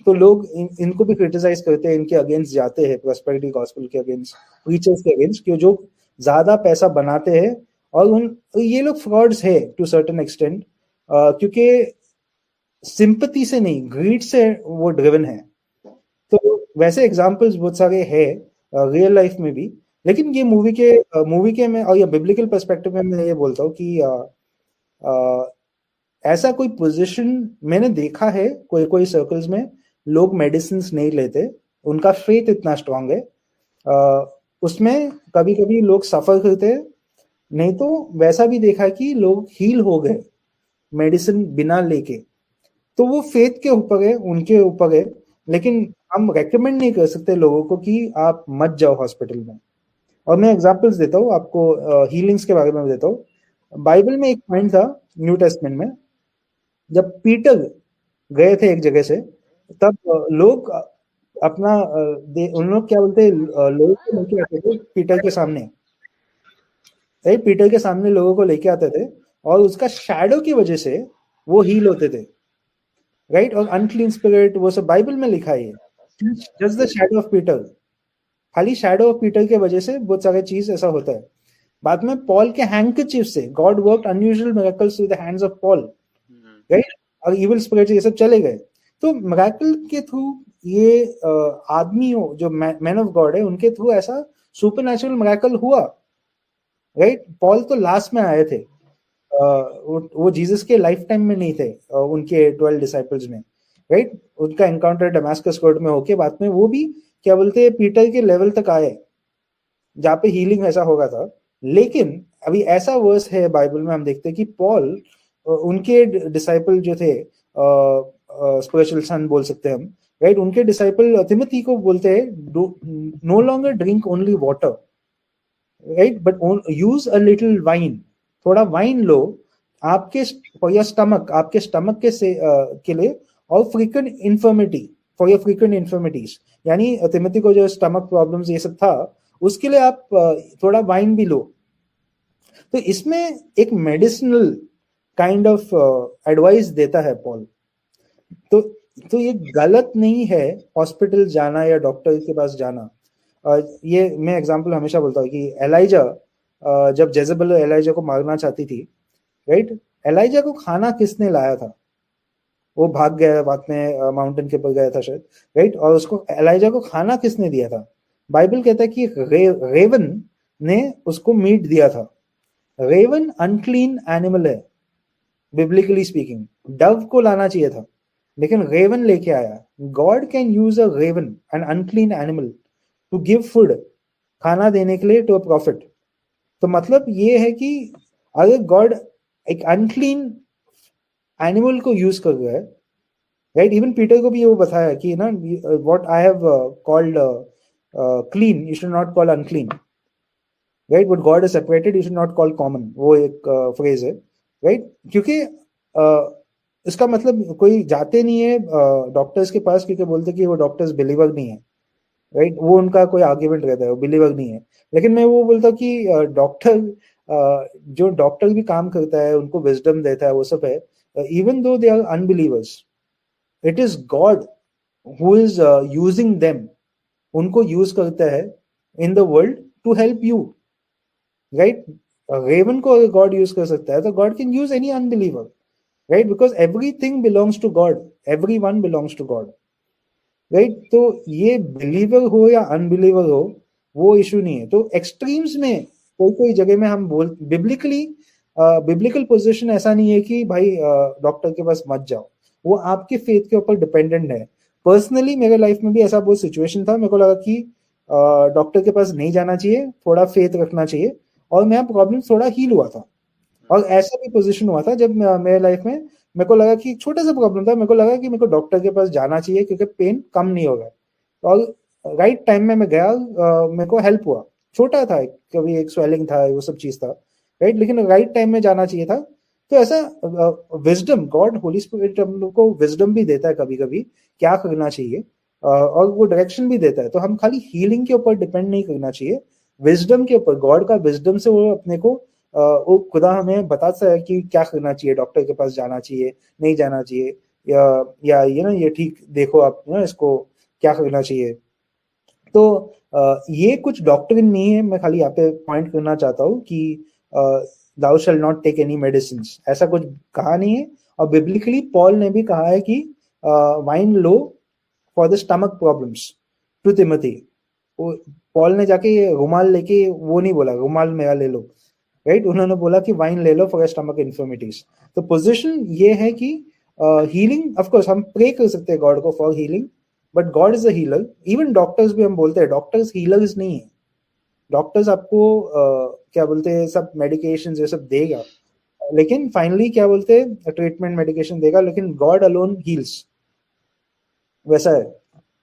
तो लोग इनको भी क्रिटिसाइज करते हैं, इनके अगेंस्ट जाते हैं, प्रॉस्पेरिटी गॉस्पेल के अगेंस्ट, प्रीचर्स के अगेंस्ट, कि जो ज्यादा पैसा बनाते हैं, और ये लोग फ्रॉड्स है टू सर्टेन एक्सटेंट, क्योंकि सिंपैथी से नहीं, ग्रीड से वो ड्रिवन है। तो वैसे एग्जांपल्स बहुत सारे हैं रियल लाइफ में भी। लेकिन ये मूवी के में, और या बिब्लिकल पर्सपेक्टिव में मैं ये बोलता हूँ कि ऐसा कोई पोजीशन मैंने देखा है, कोई सर्कल्स में लोग मेडिसिन नहीं लेते, उनका फेथ इतना स्ट्रांग है, उसमें कभी कभी लोग सफर करते हैं, नहीं तो वैसा भी देखा कि लोग हील हो गए मेडिसिन बिना लेके, तो वो फेथ के ऊपर है, उनके ऊपर है, लेकिन हम रेकमेंड नहीं कर सकते लोगों को कि आप मत जाओ हॉस्पिटल में। और मैं एग्जांपल्स देता हूँ आपको, हीलिंग्स के बारे में देता हूँ। बाइबल में एक पॉइंट था न्यू टेस्टमेंट में, जब पीटर गए थे एक जगह से, तब लोग अपना उन लोग क्या बोलते हैं, लोगों को लेके आते थे पीटर के सामने, राइट? पीटर के सामने लोगों को लेके आते थे और उसका शैडो की वजह से वो हील होते थे, राइट? और अनक्लीन स्पिरिट वो सब बाइबल में लिखा है, just the shadow of Peter, खाली शैडो ऑफ पीटर के वजह से बहुत सारे चीज ऐसा होता है। बाद में पॉल के हैंकरचीफ से God worked unusual miracles through the hands of Paul, right? और इविल स्पिरिट ये सब चले गए। तो मिरेकल के थ्रू ये आदमी जो मैन ऑफ गॉड है उनके थ्रू ऐसा सुपरनैचुरल मिरेकल हुआ, राइट? पॉल तो लास्ट में आए थे, वो जीसस के लाइफ टाइम में नहीं थे, उनके 12 डिसाइपल्स में, राइट? उनका एनकाउंटर दमास्कस कोर्ट में होके बाद में वो भी क्या बोलते हैं पीटर के लेवल तक आए जहाँ पे हीलिंग ऐसा होगा था। लेकिन अभी ऐसा वर्स है बाइबल में, हम देखते हैं कि पॉल उनके डिसाइपल जो थे, स्पिरिचुअल सन बोल सकते हैं हम, राइट? उनके डिसाइपल तिमोथी को बोलते हैं no longer drink only water, right, but use a little wine, थोड़ा वाइन लो आपके फॉर योर स्टमक, आपके स्टमक के लिए, और frequent infirmity, for your frequent infirmities, यानी तिमोथी को जो स्टमक प्रॉब्लम्स ये सब था उसके लिए आप थोड़ा वाइन भी लो। तो इसमें एक मेडिसिनल काइंड ऑफ एडवाइस देता है पॉल। तो ये गलत नहीं है हॉस्पिटल जाना या डॉक्टर के पास जाना। ये मैं एग्जांपल हमेशा बोलता हूँ कि एलाइजा, जब जेजेबेल एलाइजा को मारना चाहती थी, राइट? एलाइजा को खाना किसने लाया था? वो भाग गया बाद में, माउंटेन के ऊपर गया था शायद, राइट? और उसको एलाइजा को खाना किसने दिया था? बाइबल कहता है कि रेवन ने उसको मीट दिया था। रेवन अनक्लीन एनिमल है बिब्लिकली स्पीकिंग, डव को लाना चाहिए था, लेकिन रेवन लेके आया। God can use a raven, an unclean animal, to give food, खाना देने के लिए टू अ प्रॉफिट। तो मतलब ये है कि अगर गॉड एक अनक्लीन एनिमल को यूज कर रहा है, राइट? इवन पीटर को भी वो बताया कि ना, what I have called clean you should not call unclean, right? What God is separated you should not call common, वो एक फ्रेज है, राइट? क्योंकि इसका मतलब कोई जाते नहीं है डॉक्टर्स के पास क्योंकि बोलते कि वो डॉक्टर्स बिलीवर नहीं है, राइट? वो उनका कोई आर्ग्यूमेंट रहता है, वो बिलीवर नहीं है। लेकिन मैं वो बोलता हूँ कि डॉक्टर, जो डॉक्टर भी काम करता है, उनको विजडम देता है, वो सब है, even though they are unbelievers, it is God who is using them, उनको यूज करता है in the world to help you, right? Raven को अगर गॉड यूज कर सकता है तो God can use any unbeliever, right? Because everything belongs to God, everyone belongs to God, right? तो ये बिलीवर हो या अनबिलीवर हो वो इशू नहीं है। तो एक्सट्रीम्स में कोई जगह में हम बोल बिब्लिकल पोजीशन ऐसा नहीं है कि भाई डॉक्टर के पास मत जाओ, वो आपके फेथ के ऊपर डिपेंडेंट है। पर्सनली मेरे लाइफ में भी ऐसा बहुत सिचुएशन था, मेरे को लगा कि डॉक्टर के पास नहीं जाना चाहिए, थोड़ा फेथ रखना चाहिए, और मेरा प्रॉब्लम थोड़ा हील हुआ था। और ऐसा भी पोजीशन हुआ था जब मेरे लाइफ में मेरे को लगा कि छोटा सा प्रॉब्लम था, मेरे को लगा कि मेरे को डॉक्टर के पास जाना चाहिए क्योंकि पेन कम नहीं होगा, और राइट टाइम में मैं गया, मेरे को हेल्प हुआ। छोटा था, कभी एक स्वेलिंग था, वो सब चीज था, राइट? लेकिन राइट टाइम में जाना चाहिए था। तो ऐसा विजडम, गॉड होली स्पिरिट हम लोग को विजडम भी देता है कभी कभी क्या करना चाहिए, और वो डायरेक्शन भी देता है। तो हम खाली हीलिंग के ऊपर डिपेंड नहीं करना चाहिए, विजडम के ऊपर, गॉड का विजडम से वो अपने को वो खुदा हमें बताता है कि क्या करना चाहिए, डॉक्टर के पास जाना चाहिए, नहीं जाना चाहिए, या ये ना, ये ठीक देखो आप ना, इसको क्या करना चाहिए। तो ये कुछ डॉक्ट्रिन नहीं है, मैं खाली यहाँ पे पॉइंट करना चाहता हूँ कि thou shall not take any medicines, ऐसा कुछ कहा नहीं है। और बिब्लिकली पॉल ने भी कहा है कि वाइन लो for the stomach problems to Timothy. Paul ने जाके रुमाल लेके वो नहीं बोला रुमाल मेरा ले लो, राइट? उन्होंने बोला कि वाइन ले लो फॉर स्टमक इन्फर्मिटीज। तो पोजीशन ये है कि हीलिंग, ऑफ कोर्स हम प्रे कर सकते हैं गॉड को for healing, but God is a healer. Even doctors भी हम बोलते हैं, डॉक्टर्स हीलर्स नहीं है। डॉक्टर्स आपको क्या बोलते हैं सब मेडिकेशन ये सब देगा, लेकिन फाइनली क्या बोलते हैं ट्रीटमेंट मेडिकेशन देगा, लेकिन गॉड अलोन हील्स, वैसा है।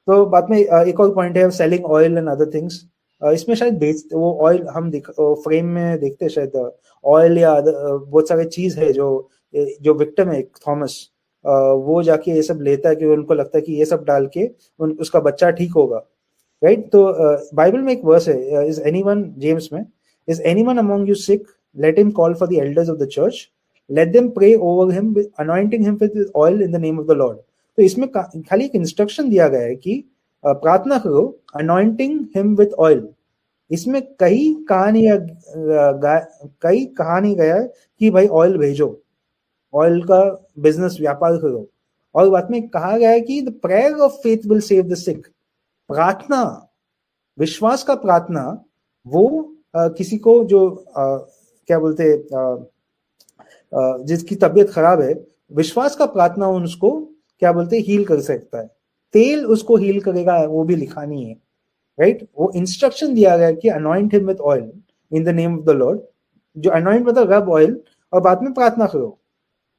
तो बाद में एक और पॉइंट है selling oil and other things. इसमें शायद बेच वो ऑयल हम फ्रेम में देखते हैं शायद ऑयल या बहुत सारे चीज है जो विक्टिम है थॉमस, वो जाके ये सब लेता है कि उनको लगता है कि ये सब डाल के उसका बच्चा ठीक होगा, राइट। तो बाइबल में एक वर्स है, इज एनीवन, जेम्स में, is anyone among you sick, let him call for the elders of the church, let them pray over him anointing him with oil in the name of the Lord. तो इसमें खाली एक instruction दिया गया है कि प्रार्थना करो, अनॉइंटिंग हिम विद ऑयल। इसमें कई कहानी गया है कि भाई ऑयल भेजो, ऑयल का बिजनेस व्यापार करो, और बाद में कहा गया है कि the prayer of faith will save the sick. प्रार्थना, विश्वास का प्रार्थना, वो किसी को जो क्या बोलते जिसकी तबीयत खराब है, विश्वास का प्रार्थना उसको क्या बोलते हील कर सकता है। तेल उसको हील करेगा वो भी लिखा नहीं है, राइट। वो इंस्ट्रक्शन दिया गया कि anoint him with oil in the name of the Lord, जो अनॉइंट मतलब रब ऑयल, और बाद में प्रार्थना करो,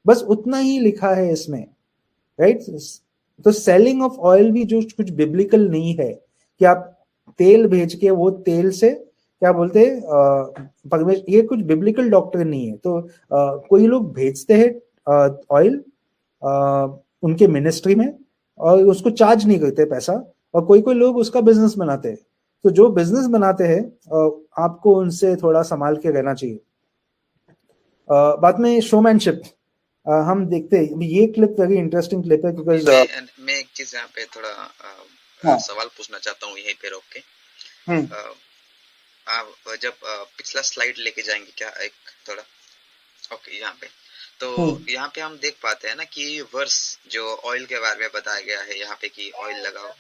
बस उतना ही लिखा है इसमें, राइट। तो सेलिंग ऑफ ऑयल भी जो कुछ बिब्लिकल नहीं है कि आप तेल भेज के वो तेल से क्या बोलते परमेश्वर, ये कुछ बिब्लिकल डॉक्टर नहीं है। तो कोई लोग भेजते हैं ऑयल उनके मिनिस्ट्री में और उसको चार्ज नहीं करते पैसा, और कोई कोई लोग उसका बिजनेस बनाते हैं। तो जो बिजनेस बनाते हैं आपको उनसे थोड़ा संभाल के रहना चाहिए। बाद में शोमैनशिप हम देखते हैं, ये क्लिप वेरी इंटरेस्टिंग क्लिप है बिकॉज मैं एक चीज यहाँ पे थोड़ा सवाल पूछना चाहता हूँ यहीं पे रोक के। आप जब पिछला स्लाइड लेके जाएंगे क्या एक थोड़ा, ओके, यहाँ पे तो यहाँ पे हम देख पाते हैं ना कि वर्स जो ऑयल के बारे में बताया गया है यहाँ पे कि ऑयल लगाओ।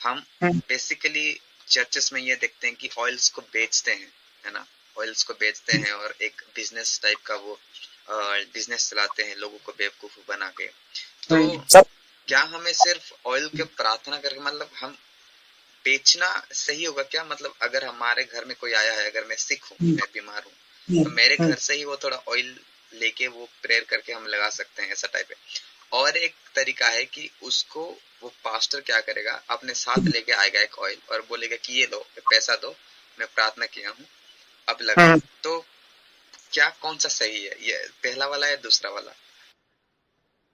हम बेसिकली चर्चेस में ये देखते हैं कि ऑयल्स को बेचते हैं, है ना, ऑयल्स को बेचते हैं और एक बिजनेस टाइप का वो बिजनेस चलाते हैं लोगों को बेवकूफ बना के। तो क्या हमें सिर्फ ऑयल के प्रार्थना करके मतलब हम बेचना सही होगा क्या? मतलब अगर हमारे घर में कोई आया है, अगर मैं सिक हूँ, मैं बीमार हूँ, तो मेरे घर से ही वो थोड़ा ऑयल लेके वो प्रेयर करके हम लगा सकते हैं, ऐसा टाइप है। और एक तरीका है कि उसको वो पास्टर क्या करेगा, अपने साथ लेके आएगा एक ऑयल और बोलेगा कि ये लो, पैसा दो, मैं प्रार्थना किया हूँ, अब लगा। तो क्या कौन सा सही है, ये पहला वाला या दूसरा वाला?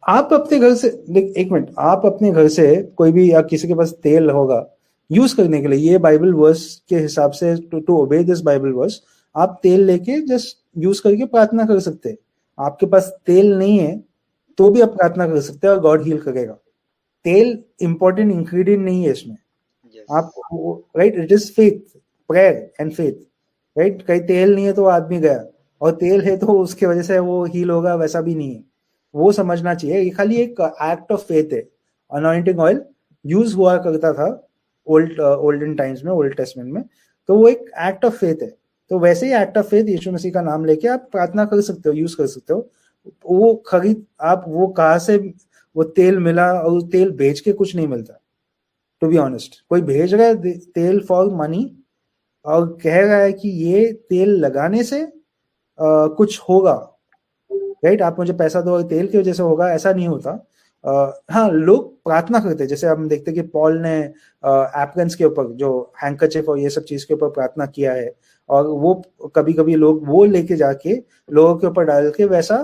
आप अपने घर से एक मिनट, आप अपने घर से कोई भी या किसी के पास तेल होगा यूज करने के लिए, ये बाइबल वर्स के हिसाब से to obey this Bible verse, आप तेल लेके जस्ट यूज करके प्रार्थना कर सकते हैं। आपके पास तेल नहीं है तो भी आप प्रार्थना कर सकते हैं और गॉड हील करेगा। तेल इंपॉर्टेंट इंग्रेडिएंट नहीं है इसमें। आप right, it is faith, prayer and faith, right. कहीं तेल नहीं है तो आदमी गया, और तेल है तो उसके वजह से वो हील होगा, वैसा भी नहीं है। वो समझना चाहिए, ये खाली एक एक्ट ऑफ फेथ है। अनॉइंटिंग ऑयल यूज हुआ करता था ओल्डन टाइम्स में, ओल्ड टेस्टमेंट में, तो वो एक एक्ट ऑफ फेथ है। तो वैसे ही एक्ट ऑफ फेथ यीशु मसीह का नाम लेके आप प्रार्थना कर सकते हो, यूज कर सकते हो। वो खरीद आप वो कहाँ से वो तेल मिला, और तेल बेच के कुछ नहीं मिलता, टू बी ऑनेस्ट। कोई भेज रहा है तेल फॉर मनी और कह रहा है कि ये तेल लगाने से कुछ होगा, राइट, आप मुझे पैसा दो और तेल की वजह से होगा, ऐसा नहीं होता। हाँ, लोग प्रार्थना करते हैं, जैसे हम देखते हैं कि पॉल ने एप्रन्स के ऊपर, जो हैंकरचिफ और ये सब चीज के ऊपर प्रार्थना किया है, और वो कभी कभी लोग वो लेके जाके लोगों के ऊपर डाल के वैसा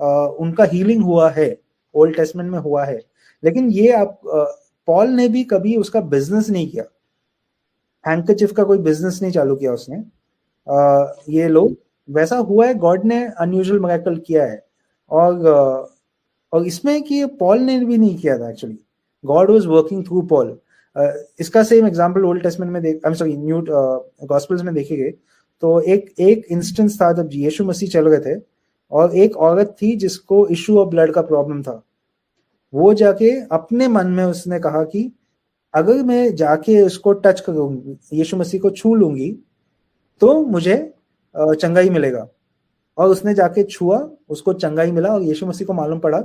उनका हीलिंग हुआ है, ओल्ड टेस्टमेंट में हुआ है। लेकिन ये आप पॉल ने भी कभी उसका बिजनेस नहीं किया, हैंकरचिफ का कोई बिजनेस नहीं चालू किया उसने। ये लोग वैसा हुआ है, गॉड ने अनयूजुअल मिरेकल किया है। और इसमें कि पॉल ने भी नहीं किया था, actually God was working through Paul. इसका सेम एग्जांपल ओल्ड टेस्टमेंट में न्यू गॉस्पेल्स में देखेंगे तो एक इंस्टेंस था जब यीशु मसीह चल रहे थे और एक औरत थी जिसको इशू ऑफ ब्लड का प्रॉब्लम था। वो जाके अपने मन में उसने कहा कि अगर मैं जाके उसको टच करूंगी, यीशु मसीह को छू लूंगी, तो मुझे चंगाई मिलेगा। और उसने जाके छुआ, उसको चंगाई मिला, और यीशु मसीह को मालूम पड़ा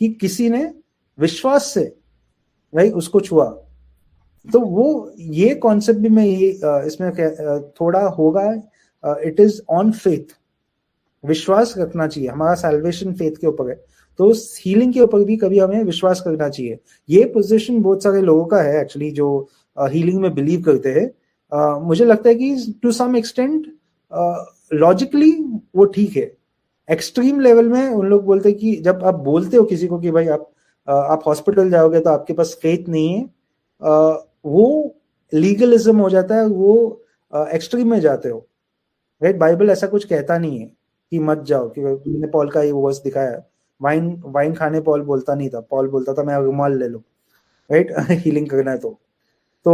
कि किसी ने विश्वास से भाई उसको छुआ। तो वो ये कॉन्सेप्ट भी मैं ये इसमें थोड़ा होगा इट इज ऑन फेथ, विश्वास रखना चाहिए, हमारा सैल्वेशन फेथ के ऊपर है, तो हीलिंग के ऊपर भी कभी हमें विश्वास करना चाहिए। ये पोजीशन बहुत सारे लोगों का है एक्चुअली, जो हीलिंग में बिलीव करते हैं। मुझे लगता है कि टू सम एक्सटेंट लॉजिकली वो ठीक है। एक्सट्रीम लेवल में उन लोग बोलते हैं कि जब आप बोलते हो किसी को कि भाई आप हॉस्पिटल जाओगे तो आपके पास फेथ नहीं है, वो लीगलिज्म हो जाता है, वो एक्सट्रीम में जाते हो, राइट। बाइबल ऐसा कुछ कहता नहीं है कि मत जाओ, कि मैंने पॉल का ये वर्स दिखाया, वाइन खाने पॉल बोलता नहीं था, पॉल बोलता था मैं रुमाल ले लो, राइट। हीलिंग करना है तो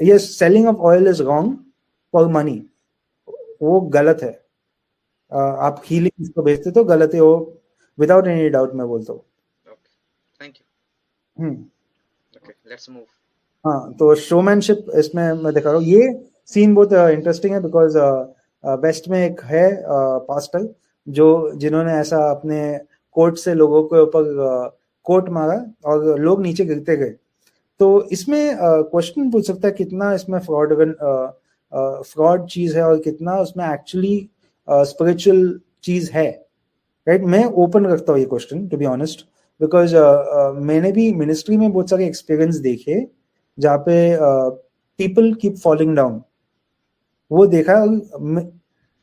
ये selling of oil is wrong for money, वो गलत है। आप हीलिंग इसको बेचते तो गलत है वो, विदाउट एनी डाउट मैं बोलता हूँ। Thank you. Okay, let's move. हाँ, तो शोमैनशिप इसमें मैं दिखा रहा हूँ। ये सीन बहुत इंटरेस्टिंग है बिकॉज वेस्ट में एक है पास्टर जिन्होंने ऐसा अपने कोट से लोगों के ऊपर कोट मारा और लोग नीचे गिरते गए। तो इसमें क्वेश्चन पूछ सकता है कितना इसमें फ्रॉड चीज है और कितना उसमें एक्चुअली स्पिरिचुअल चीज है, राइट। मैं ओपन रखता हूँ ये question to be honest, because मैंने भी मिनिस्ट्री में बहुत सारे एक्सपीरियंस देखे जहाँ पे पीपल कीप फॉलिंग डाउन, वो देखा।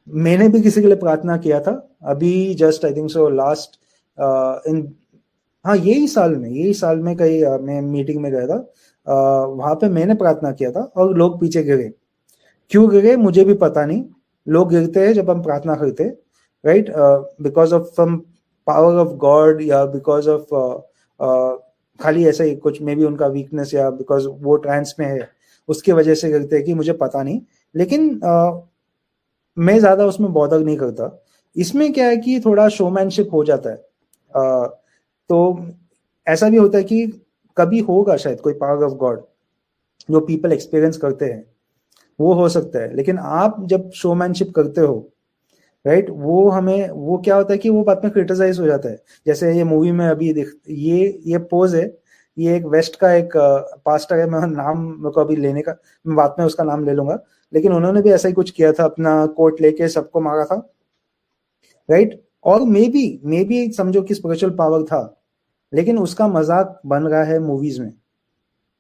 मैंने भी किसी के लिए प्रार्थना किया था अभी just I think so last यही साल में कहीं मैं मीटिंग में गया था, वहां पे मैंने प्रार्थना किया था और लोग पीछे गिरे। क्यों गिरे मुझे भी पता नहीं, लोग गिरते हैं जब हम प्रार्थना करते, right, because of some power of God या बिकॉज ऑफ खाली ऐसा ही कुछ, मे बी उनका वीकनेस या बिकॉज वो ट्रांस में है उसके वजह से गिरते हैं कि मुझे पता नहीं। लेकिन मैं ज्यादा उसमें बॉदर नहीं करता। इसमें क्या है कि थोड़ा शोमैनशिप हो जाता है। तो ऐसा भी होता है कि कभी होगा शायद कोई पावर ऑफ गॉड जो पीपल एक्सपीरियंस करते हैं, वो हो सकता है। लेकिन आप जब शोमैनशिप करते हो, राइट, वो क्या होता है कि वो बाद में क्रिटिसाइज हो जाता है। जैसे ये मूवी में अभी ये पोज है, ये एक वेस्ट का एक पास्टर है, मैं नाम मेरे को अभी लेने का, मैं बाद में उसका नाम ले लूंगा, लेकिन उन्होंने भी ऐसा ही कुछ किया था, अपना कोट लेके सबको मारा था, राइट। और मे बी समझो कि स्पिरिचुअल पावर था, लेकिन उसका मजाक बन रहा है मूवीज में,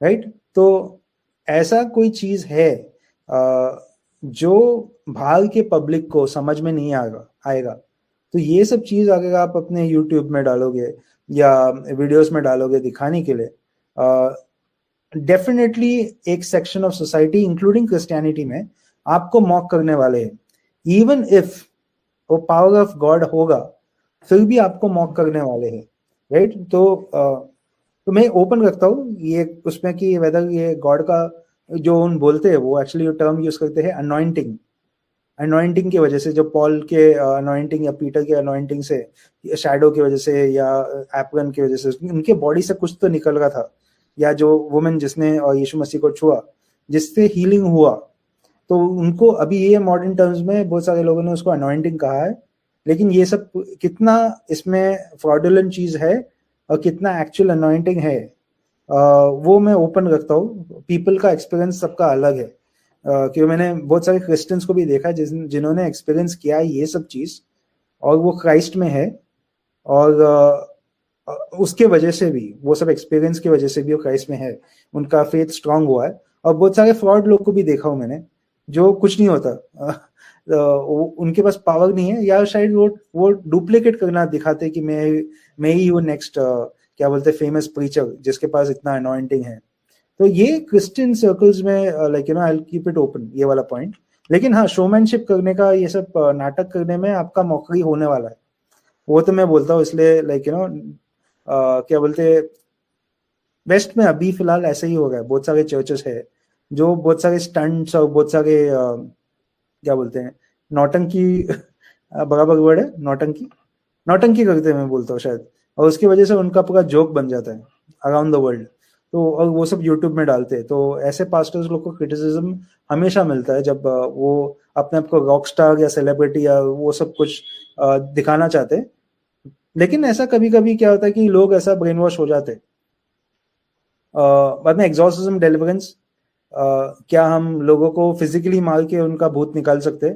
राइट। तो ऐसा कोई चीज है जो बाहर के पब्लिक को समझ में नहीं आएगा। तो ये सब चीज अगर आप अपने यूट्यूब में डालोगे या वीडियोस में डालोगे दिखाने के लिए, डेफिनेटली एक section of society including Christianity में आपको मॉक करने वाले हैं। इवन इफ वो पावर ऑफ गॉड होगा फिर भी आपको मॉक करने वाले हैं, राइट। तो मैं ओपन रखता हूँ ये उसमें कि वेदर ये गॉड का जो उन बोलते हैं, वो एक्चुअली टर्म यूज करते हैं अनॉइंटिंग की वजह से, जो पॉल के अनॉइंटिंग या पीटर के अनॉइंटिंग से, शैडो की वजह से या एप्रन की वजह से, उनके बॉडी से कुछ तो निकल रहा था, या जो वुमेन जिसने यीशु मसीह को छुआ जिससे हीलिंग हुआ, तो उनको अभी ये मॉडर्न टर्म्स में बहुत सारे लोगों ने उसको अनॉइंटिंग कहा है। लेकिन ये सब कितना इसमें फ्रॉडुलेंट चीज है और कितना एक्चुअल अनॉइंटिंग है, वो मैं ओपन रखता हूँ। पीपल का एक्सपीरियंस सबका अलग है, क्योंकि मैंने बहुत सारे क्रिश्चियंस को भी देखा जिन्होंने एक्सपीरियंस किया है ये सब चीज, और वो क्राइस्ट में है, और उसके वजह से भी, वो सब एक्सपीरियंस की वजह से भी वो क्राइस्ट में है, उनका फेथ स्ट्रांग हुआ है। और बहुत सारे फ्रॉड लोग को भी देखा हूँ मैंने, जो कुछ नहीं होता, उनके पास पावर नहीं है, या शायद वो डुप्लीकेट करना दिखाते कि मैं ही हूँ नेक्स्ट क्या बोलते हैं फेमस प्रीचर जिसके पास इतना अनॉइंटिंग है। तो ये क्रिश्चियन सर्कल्स में like you no I will keep it open, ये वाला पॉइंट। लेकिन हाँ, शोमैनशिप करने का, ये सब नाटक करने में आपका मौका ही होने वाला है, वो तो मैं बोलता हूँ। इसलिए लाइक यू नो क्या बोलते, वेस्ट में अभी फिलहाल ऐसे ही हो रहा है। बहुत सारे चर्चेस है जो बहुत सारे स्टंट्स और बहुत सारे क्या बोलते हैं, नौटंकी बराबर वर्ड है, नौटंकी करते हैं, मैं बोलता हूँ शायद, और उसकी वजह से उनका पूरा जोक बन जाता है अराउंड द वर्ल्ड। तो और वो सब यूट्यूब में डालते हैं, तो ऐसे पास्टर्स लोग को क्रिटिसिज्म हमेशा मिलता है जब वो अपने आप को रॉक स्टार या सेलिब्रिटी या वो सब कुछ दिखाना चाहते हैं। लेकिन ऐसा कभी कभी क्या होता है कि लोग ऐसा ब्रेन वॉश हो जाते हैं। बाद में एग्जॉर्सिज्म डिलीवरेंस, क्या हम लोगों को फिजिकली मार के उनका भूत निकाल सकते हैं?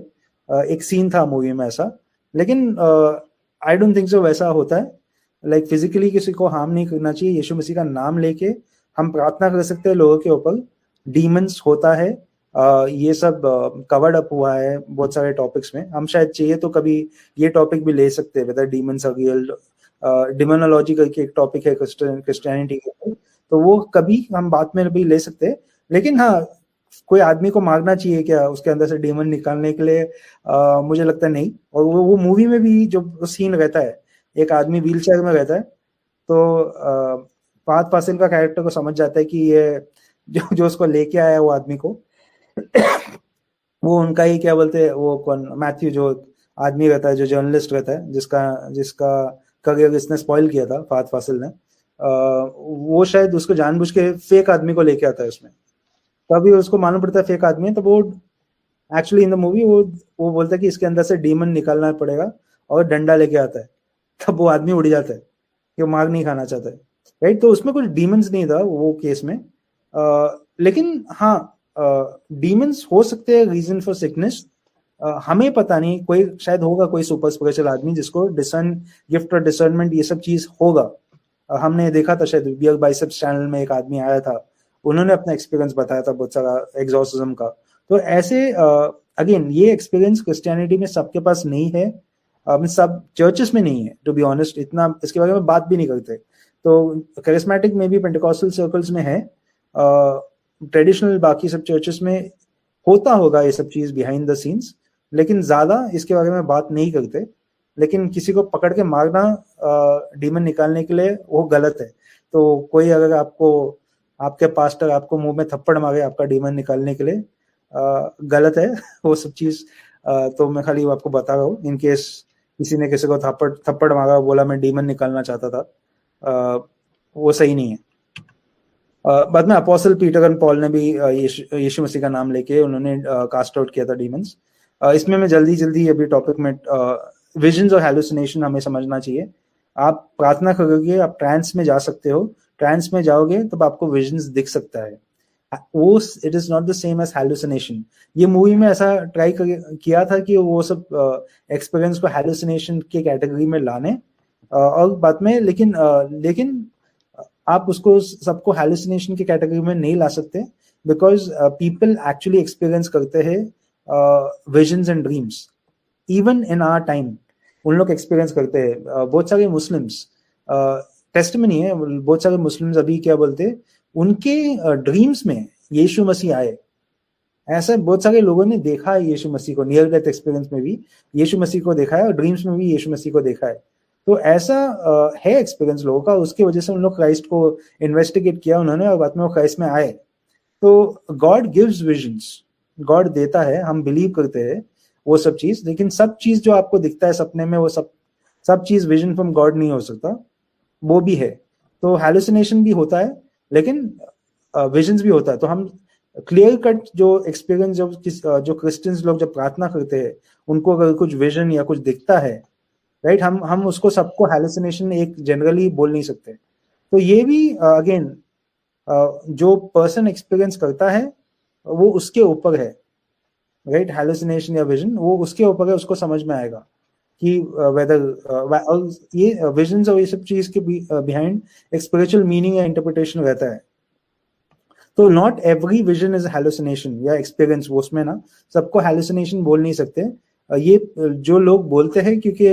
एक सीन था मूवी में ऐसा, लेकिन आई डोंट थिंक सो वैसा होता है। लाइक फिजिकली किसी को हार्म नहीं करना चाहिए। यीशु मसीह का नाम लेके हम प्रार्थना कर सकते हैं लोगों के ऊपर। डीमंस होता है, ये सब कवर्ड अप हुआ है बहुत सारे टॉपिक्स में। हम शायद चाहिए तो कभी ये टॉपिक भी ले सकते हैं, वेदर डीमंस आर रियल। डिमोनोलॉजी करके एक टॉपिक है क्रिश्चियनिटी के ऊपर, तो वो कभी हम बात में भी ले सकते हैं। लेकिन हाँ, कोई आदमी को मारना चाहिए क्या उसके अंदर से डीमन निकालने के लिए? मुझे लगता है नहीं। और वो मूवी में भी जो सीन रहता है, एक आदमी व्हील चेयर में रहता है, तो फाहद फासिल का कैरेक्टर को समझ जाता है कि ये जो उसको लेके आया है वो आदमी को वो उनका ही क्या बोलते हैं, वो कौन, मैथ्यू जो आदमी रहता है, जो जर्नलिस्ट रहता है, जिसका करियर इसने स्पॉइल किया था फाहद फासिल ने, वो शायद उसको जानबूझ के फेक आदमी को लेके आता है उसमें। तभी उसको मालूम पड़ता है फेक आदमी है, तो वो एक्चुअली इन द मूवी वो बोलता है कि इसके अंदर से डीमन निकालना पड़ेगा, और डंडा लेके आता है। तब वो आदमी उड़ जाता है कि वो मार नहीं खाना चाहता है, राइट। तो उसमें कुछ डीमंस नहीं था वो केस में। लेकिन हाँ, डीमंस हो सकते हैं रीजन फॉर सिकनेस। हमें पता नहीं, कोई शायद होगा कोई सुपर स्पिरिचुअल आदमी जिसको गिफ्ट और डिसर्नमेंट ये सब चीज होगा। हमने देखा था शायद बियर बाइसेप्स चैनल में एक आदमी आया था, उन्होंने अपना एक्सपीरियंस बताया था बहुत सारा एग्जॉर्सिज्म का। तो ऐसे अगेन ये एक्सपीरियंस क्रिश्चियनिटी में सबके पास नहीं है, सब चर्चेस में नहीं है टू बी ऑनेस्ट। इतना इसके बारे में बात भी नहीं करते। तो करिस्मेटिक में भी, पेंटिकॉस्टल सर्कल्स में है, ट्रेडिशनल बाकी सब चर्चेस में होता होगा ये सब चीज बिहाइंड द सीन्स, लेकिन ज्यादा इसके बारे में बात नहीं करते। लेकिन किसी को पकड़ के मारना डीमन निकालने के लिए वो गलत है। तो कोई अगर आपके पास्टर आपको मुंह में थप्पड़ मारे आपका डीमन निकालने के लिए, गलत है वो सब चीज। तो मैं खाली आपको बता रहा हूँ, इन केस किसी ने किसी को थप्पड़ मारा, बोला मैं डीमन निकालना चाहता था, वो सही नहीं है। बाद में अपोस्टल पीटर एंड पॉल ने भी यीशु मसीह का नाम लेके उन्होंने कास्ट आउट किया था डीमंस। इसमें मैं जल्दी अभी टॉपिक में विजन्स और हैलुसिनेशन हमें समझना चाहिए। आप प्रार्थना करोगे, आप ट्रांस में जा सकते हो, ट्रांस में जाओगे तब आपको विजन्स दिख सकता है। वो it is not the same as hallucination. ये मूवी में ऐसा ट्राई किया था कि वो सब एक्सपीरियंस को हैलुसिनेशन के कैटेगरी में लाने, और बाद में लेकिन आप उसको सबको हैलुसिनेशन के कैटेगरी में नहीं ला सकते, बिकॉज पीपल एक्चुअली एक्सपीरियंस करते हैं visions and dreams. Even in our time उन लोग एक्सपीरियंस करते हैं। बहुत सारे मुस्लिम्स, टेस्टिमनी है, बहुत सारे मुस्लिम्स अभी क्या बोलते, उनके ड्रीम्स में यीशु मसीह आए। ऐसा बहुत सारे लोगों ने देखा है यीशु मसीह को, नियर डेथ एक्सपीरियंस में भी यीशु मसीह को देखा है, और ड्रीम्स में भी यीशु मसीह को देखा है। तो ऐसा है एक्सपीरियंस लोगों का, उसकी वजह से उन लोग क्राइस्ट को इन्वेस्टिगेट किया उन्होंने, और बाद में वो क्राइस्ट में आए। तो गॉड गिव्स विजन्स, गॉड देता है, हम बिलीव करते हैं वो सब चीज। लेकिन सब चीज जो आपको दिखता है सपने में, वो सब चीज विजन फ्रॉम गॉड नहीं हो सकता, वो भी है। तो हैलुसिनेशन भी होता है, लेकिन विजन्स भी होता है। तो हम क्लियर कट जो एक्सपीरियंस जो क्रिश्चियंस लोग जब प्रार्थना करते हैं, उनको अगर कुछ विजन या कुछ दिखता है, राइट, हम उसको सबको हैलुसिनेशन एक जनरली बोल नहीं सकते। तो ये भी अगेन जो पर्सन एक्सपीरियंस करता है वो उसके ऊपर है, राइट। हैलुसिनेशन या विजन वो उसके ऊपर है, उसको समझ में आएगा कि वेदर ये विजन्स और ये सब चीज के बिहाइंड एक स्पिरिचुअल मीनिंग या इंटरप्रिटेशन रहता है। तो not every vision is hallucination या एक्सपीरियंस, वो उसमें ना सबको हैलुसिनेशन बोल नहीं सकते। ये जो लोग बोलते हैं क्योंकि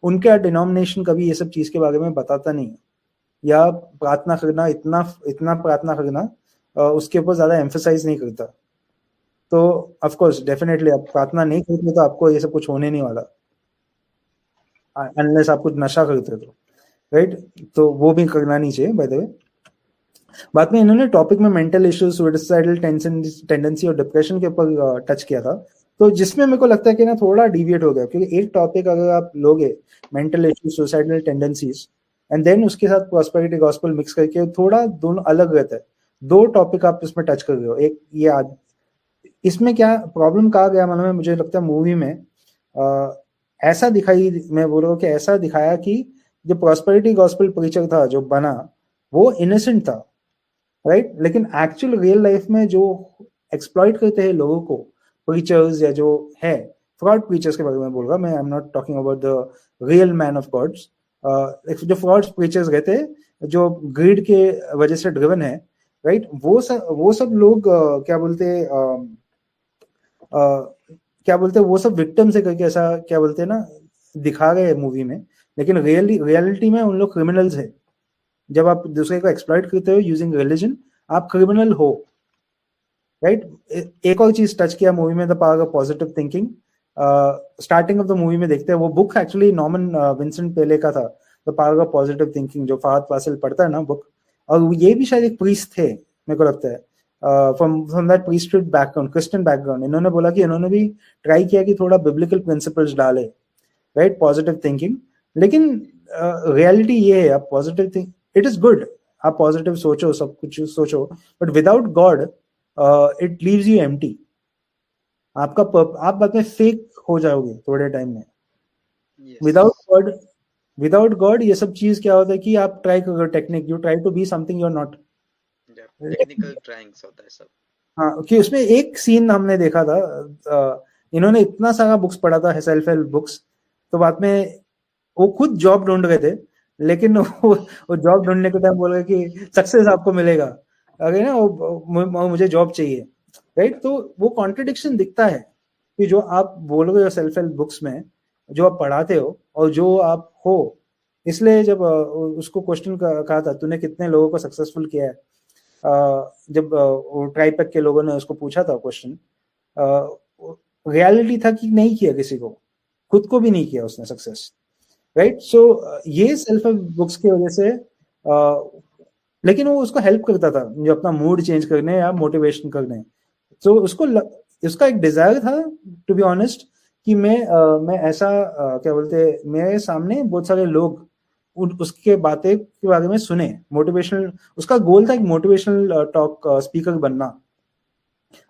उनका डिनोमिनेशन कभी ये सब चीज के बारे में बताता नहीं, या प्रार्थना करना इतना प्रार्थना करना उसके ऊपर ज्यादा एम्फसाइज नहीं करता। तो ऑफ कोर्स डेफिनेटली आप प्रार्थना नहीं करते तो आपको ये सब कुछ होने नहीं वाला, अनलेस आप कुछ नशा करते तो, राइट। तो वो भी करना नहीं चाहिए बाय द वे। बाद में इन्होंने टॉपिक में मेंटल इश्यूज, सुइसाइडल टेंडेंसी और डिप्रेशन के ऊपर टच किया था, तो जिसमें मेरे को लगता है कि ना थोड़ा डिविएट हो गया, क्योंकि एक टॉपिक अगर आप लोगे mental issues, suicidal tendencies, and then उसके साथ प्रॉस्पेरिटी गॉस्पेल मिक्स करके थोड़ा दोनों अलग रहता है। दो टॉपिक आप इसमें टच कर रहे हो। एक ये इसमें क्या प्रॉब्लम कहा गया मालूम है, मुझे लगता है मूवी में ऐसा दिखाई, मैं बोल रहा हूँ कि ऐसा दिखाया कि जो प्रॉस्पेरिटी गॉस्पेल प्रीचर था जो बना, वो इनोसेंट था, राइट। लेकिन एक्चुअल रियल लाइफ में जो एक्सप्लॉइट करते हैं लोगों को प्रीचर्स या जो है फ्रॉड प्रीचर्स के बारे में बोल रहा मैं, I am not talking about the real man of Gods. जो फ्रॉड प्रीचर्स रहते हैं जो ग्रीड के वजह से ड्रिवन है, राइट, वो सब लोग क्या बोलते हैं वो सब विक्टिम से करके ऐसा क्या बोलते हैं ना दिखा गए मूवी में, लेकिन रियलिटी में उन लोग क्रिमिनल्स है। जब आप दूसरे को एक्सप्लॉइट करते हो यूजिंग रिलीजन, आप क्रिमिनल हो, राइट। एक और चीज टच किया मूवी में, the power of positive thinking. Starting of the movie में देखते हैं, वो बुक एक्चुअली नॉर्मन विंसेंट पेले का था, the power of positive thinking, जो फहद फासिल पढ़ता है ना बुक, और ये भी शायद एक प्रीस्ट थे मेरे को लगता है, from that priesthood background, Christian background. इन्होंने बोला कि इन्होंने भी ट्राई किया कि थोड़ा बिब्लिकल प्रिंसिपल्स डाले, राइट, पॉजिटिव थिंकिंग। लेकिन रियलिटी ये है, आप positive think, it is good, आप पॉजिटिव सोचो, सब कुछ सोचो, but without God it leaves you empty. आप बाद में फेक हो जाओगे थोड़े टाइम में। विदाउट गॉड ये सब चीज क्या होता है कि आप ट्राई करो technique, you try to be something you are not, technical tryings होता है सब। हाँ, कि उसमें एक सीन हमने देखा था, इन्होंने इतना सारा बुक्स पढ़ा था, सेल्फ हेल्प बुक्स, तो बाद में वो खुद जॉब ढूंढ रहे थे, लेकिन वो जॉब ढूंढने के टाइम बोल रहे कि सक्सेस आपको मिलेगा, अरे ना वो मुझे जॉब चाहिए, राइट। तो वो कॉन्ट्रडिक्शन दिखता है कि जो आप बोल रहे हो सेल्फ हेल्प बुक्स में, जो आप पढ़ाते हो और जो आप हो। इसलिए जब उसको क्वेश्चन कहा था, तूने कितने लोगों को सक्सेसफुल किया है, जब ट्राइपेक के लोगों ने उसको पूछा था क्वेश्चन, रियलिटी था कि नहीं किया किसी को, खुद को भी नहीं किया उसने सक्सेस, राइट। सो ये सेल्फ हेल्प बुक्स की वजह से, लेकिन वो उसको हेल्प करता था जो अपना मूड चेंज करने या मोटिवेशन करने। तो उसका एक डिजायर था, टू बी ऑनेस्ट, कि मैं ऐसा क्या बोलते हैं, मेरे सामने बहुत सारे लोग उसके बातें के बारे में सुने, मोटिवेशनल, उसका गोल था एक मोटिवेशनल टॉक स्पीकर बनना,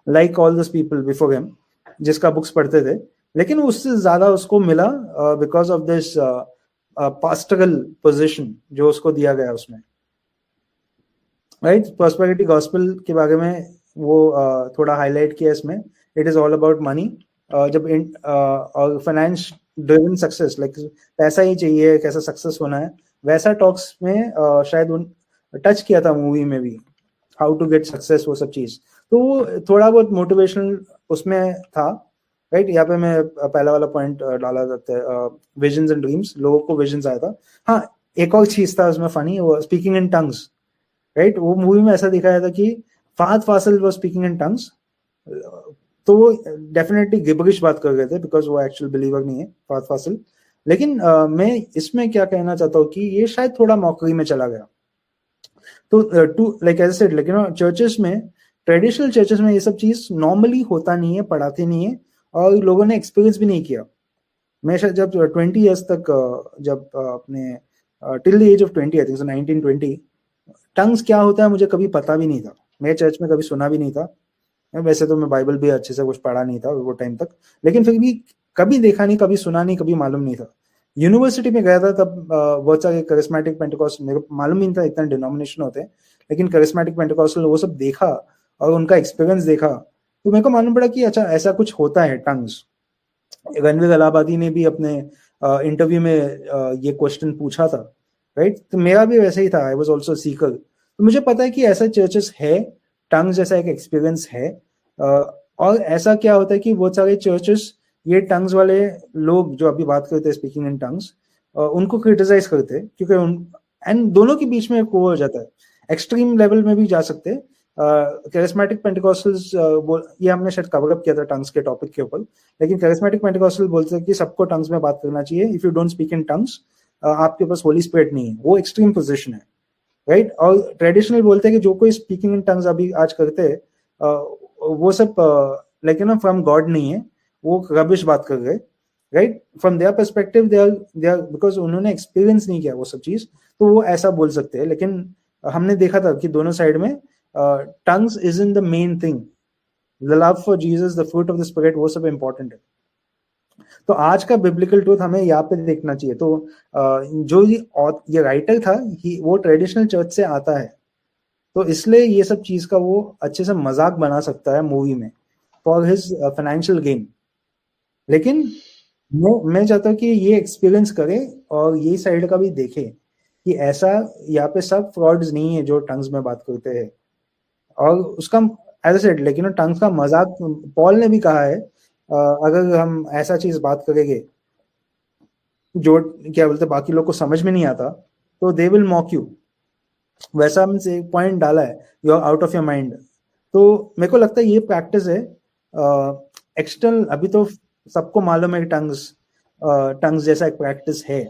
like all this people before him जिसका बुक्स पढ़ते थे। लेकिन उससे ज्यादा उसको मिला because of this pastoral position जो उसको दिया गया उसमें, राइट। प्रॉस्पेरिटी गॉस्पेल के बारे में वो थोड़ा हाईलाइट किया इसमें, it is all about money, जब और फाइनेंस ड्रिवन सक्सेस, लाइक पैसा ही चाहिए, कैसा सक्सेस होना है, वैसा टॉक्स में शायद उन टच किया था मूवी में भी, हाउ टू गेट सक्सेस, वो सब चीज। तो थोड़ा बहुत मोटिवेशनल उसमें था, राइट। यहाँ पे मैं पहला वाला पॉइंट डाला जाता है, विजन्स एंड ड्रीम्स, लोगों को विजन्स आया था। हाँ, एक और चीज था उसमें फनी, वो स्पीकिंग इन टंग्स, राइट। वो मूवी में ऐसा दिखाया था कि Fahadh Faasil was speaking in tongues, तो वो डेफिनेटली गिबरिश बात कर रहे थे, बिकॉज वो एक्चुअल बिलीवर नहीं है फहद फासिल। लेकिन मैं इसमें क्या कहना चाहता हूँ कि ये शायद थोड़ा मॉकरी में चला गया। तो टू लाइक एज सेड, लेकिन चर्चेस में, ट्रेडिशनल चर्चेस में ये सब चीज नॉर्मली होता नहीं है, पढ़ाते नहीं है, और लोगों ने एक्सपीरियंस भी नहीं किया। मैं शायद जब 20 ईयर्स तक, जब अपने till the age of 20, I think 1920, tongues क्या होता है मुझे कभी पता भी नहीं था, मेरे चर्च में कभी सुना भी नहीं था। वैसे तो मैं बाइबल भी अच्छे से कुछ पढ़ा नहीं था वो टाइम तक, लेकिन फिर भी कभी देखा नहीं, कभी सुना नहीं, कभी मालूम नहीं था। यूनिवर्सिटी में गया था तब बहुत सारे करिस्मेटिक पेंटेकोस्टल, मेरे को मालूम नहीं था इतना डिनोमिनेशन होते हैं, लेकिन करिस्मेटिक पेंटेकोस्टल वो सब देखा और उनका एक्सपीरियंस देखा, तो मेरे को मालूम पड़ा कि अच्छा ऐसा कुछ होता है टंग्स। रणवीर अलाहाबादी ने भी अपने इंटरव्यू में ये क्वेश्चन पूछा था, राइट। तो मेरा भी वैसे ही था, आई वाज आल्सो सीकर। तो मुझे पता है कि ऐसा चर्चेस है, टंग्स जैसा एक एक्सपीरियंस है। और ऐसा क्या होता है कि बहुत सारे चर्चेस ये टंग्स वाले लोग जो अभी बात करते हैं स्पीकिंग इन टंग्स, उनको क्रिटिसाइज करते हैं, क्योंकि एंड दोनों के बीच में वो हो जाता है, एक्सट्रीम लेवल में भी जा सकते हैं। कैरिस्मेटिक पेंटेकोस्टल्स, ये हमने शायद कवर अप किया था टंग्स के टॉपिक के ऊपर, लेकिन कैरिस्मेटिक पेंटेकोस्टल बोलते हैं कि सबको टंग्स में बात करना चाहिए, if you don't speak in tongues आपके पास होली स्पिरिट नहीं है, वो एक्सट्रीम पोजीशन है, राइट। और ट्रेडिशनल बोलते हैं कि जो कोई स्पीकिंग इन टंग्स अभी आज करते हैं, वो सब like you know from God नहीं है, वो रबिश बात कर रहे, right. From their perspective they are because उन्होंने एक्सपीरियंस नहीं किया वो सब चीज, तो वो ऐसा बोल सकते हैं। लेकिन हमने देखा था कि दोनों साइड में tongues is in the main thing, the love for Jesus, the fruit of the spirit, वो सब इंपॉर्टेंट है। तो आज का बिब्लिकल ट्रूथ हमें यहाँ पे देखना चाहिए। तो जो ये राइटर था वो ट्रेडिशनल चर्च से आता है, तो इसलिए ये सब चीज का वो अच्छे से मजाक बना सकता है मूवी में फॉर हिज फाइनेंशियल गेन, लेकिन मैं चाहता हूँ कि ये एक्सपीरियंस करे और ये साइड का भी देखे कि ऐसा यहाँ पे सब फ्रॉड्स नहीं है जो टंग्स में बात करते हैं। और उसका एज सेड लेकिन टंग्स का मजाक पॉल ने भी कहा है, अगर हम ऐसा चीज बात करेंगे जो क्या बोलते बाकी लोग को समझ में नहीं आता तो दे विल मॉक यू। वैसा हमने एक पॉइंट डाला है, you are out of your mind. तो मेरे को लगता है ये प्रैक्टिस है एक्सटर्नल। अभी तो सबको मालूम है कि टंग्स जैसा एक प्रैक्टिस है,